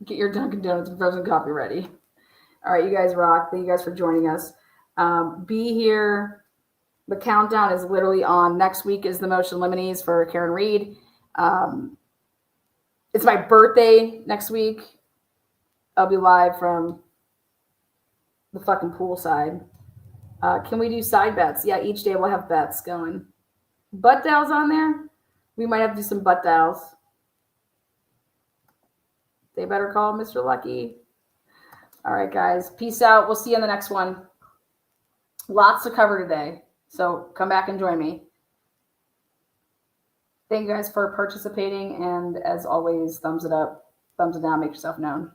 get your Dunkin' Donuts and frozen coffee ready. All right, you guys rock. Thank you guys for joining us. Be here. The countdown is literally on. Next week is the motion liminees for Karen Reed. It's my birthday next week. I'll be live from the fucking poolside. Can we do side bets? Yeah, each day we'll have bets going. Butt dials on there? We might have to do some butt dials. They better call Mr. Lucky. All right, guys. Peace out. We'll see you on the next one. Lots to cover today. So come back and join me. Thank you guys for participating. And as always, thumbs it up, thumbs it down, make yourself known.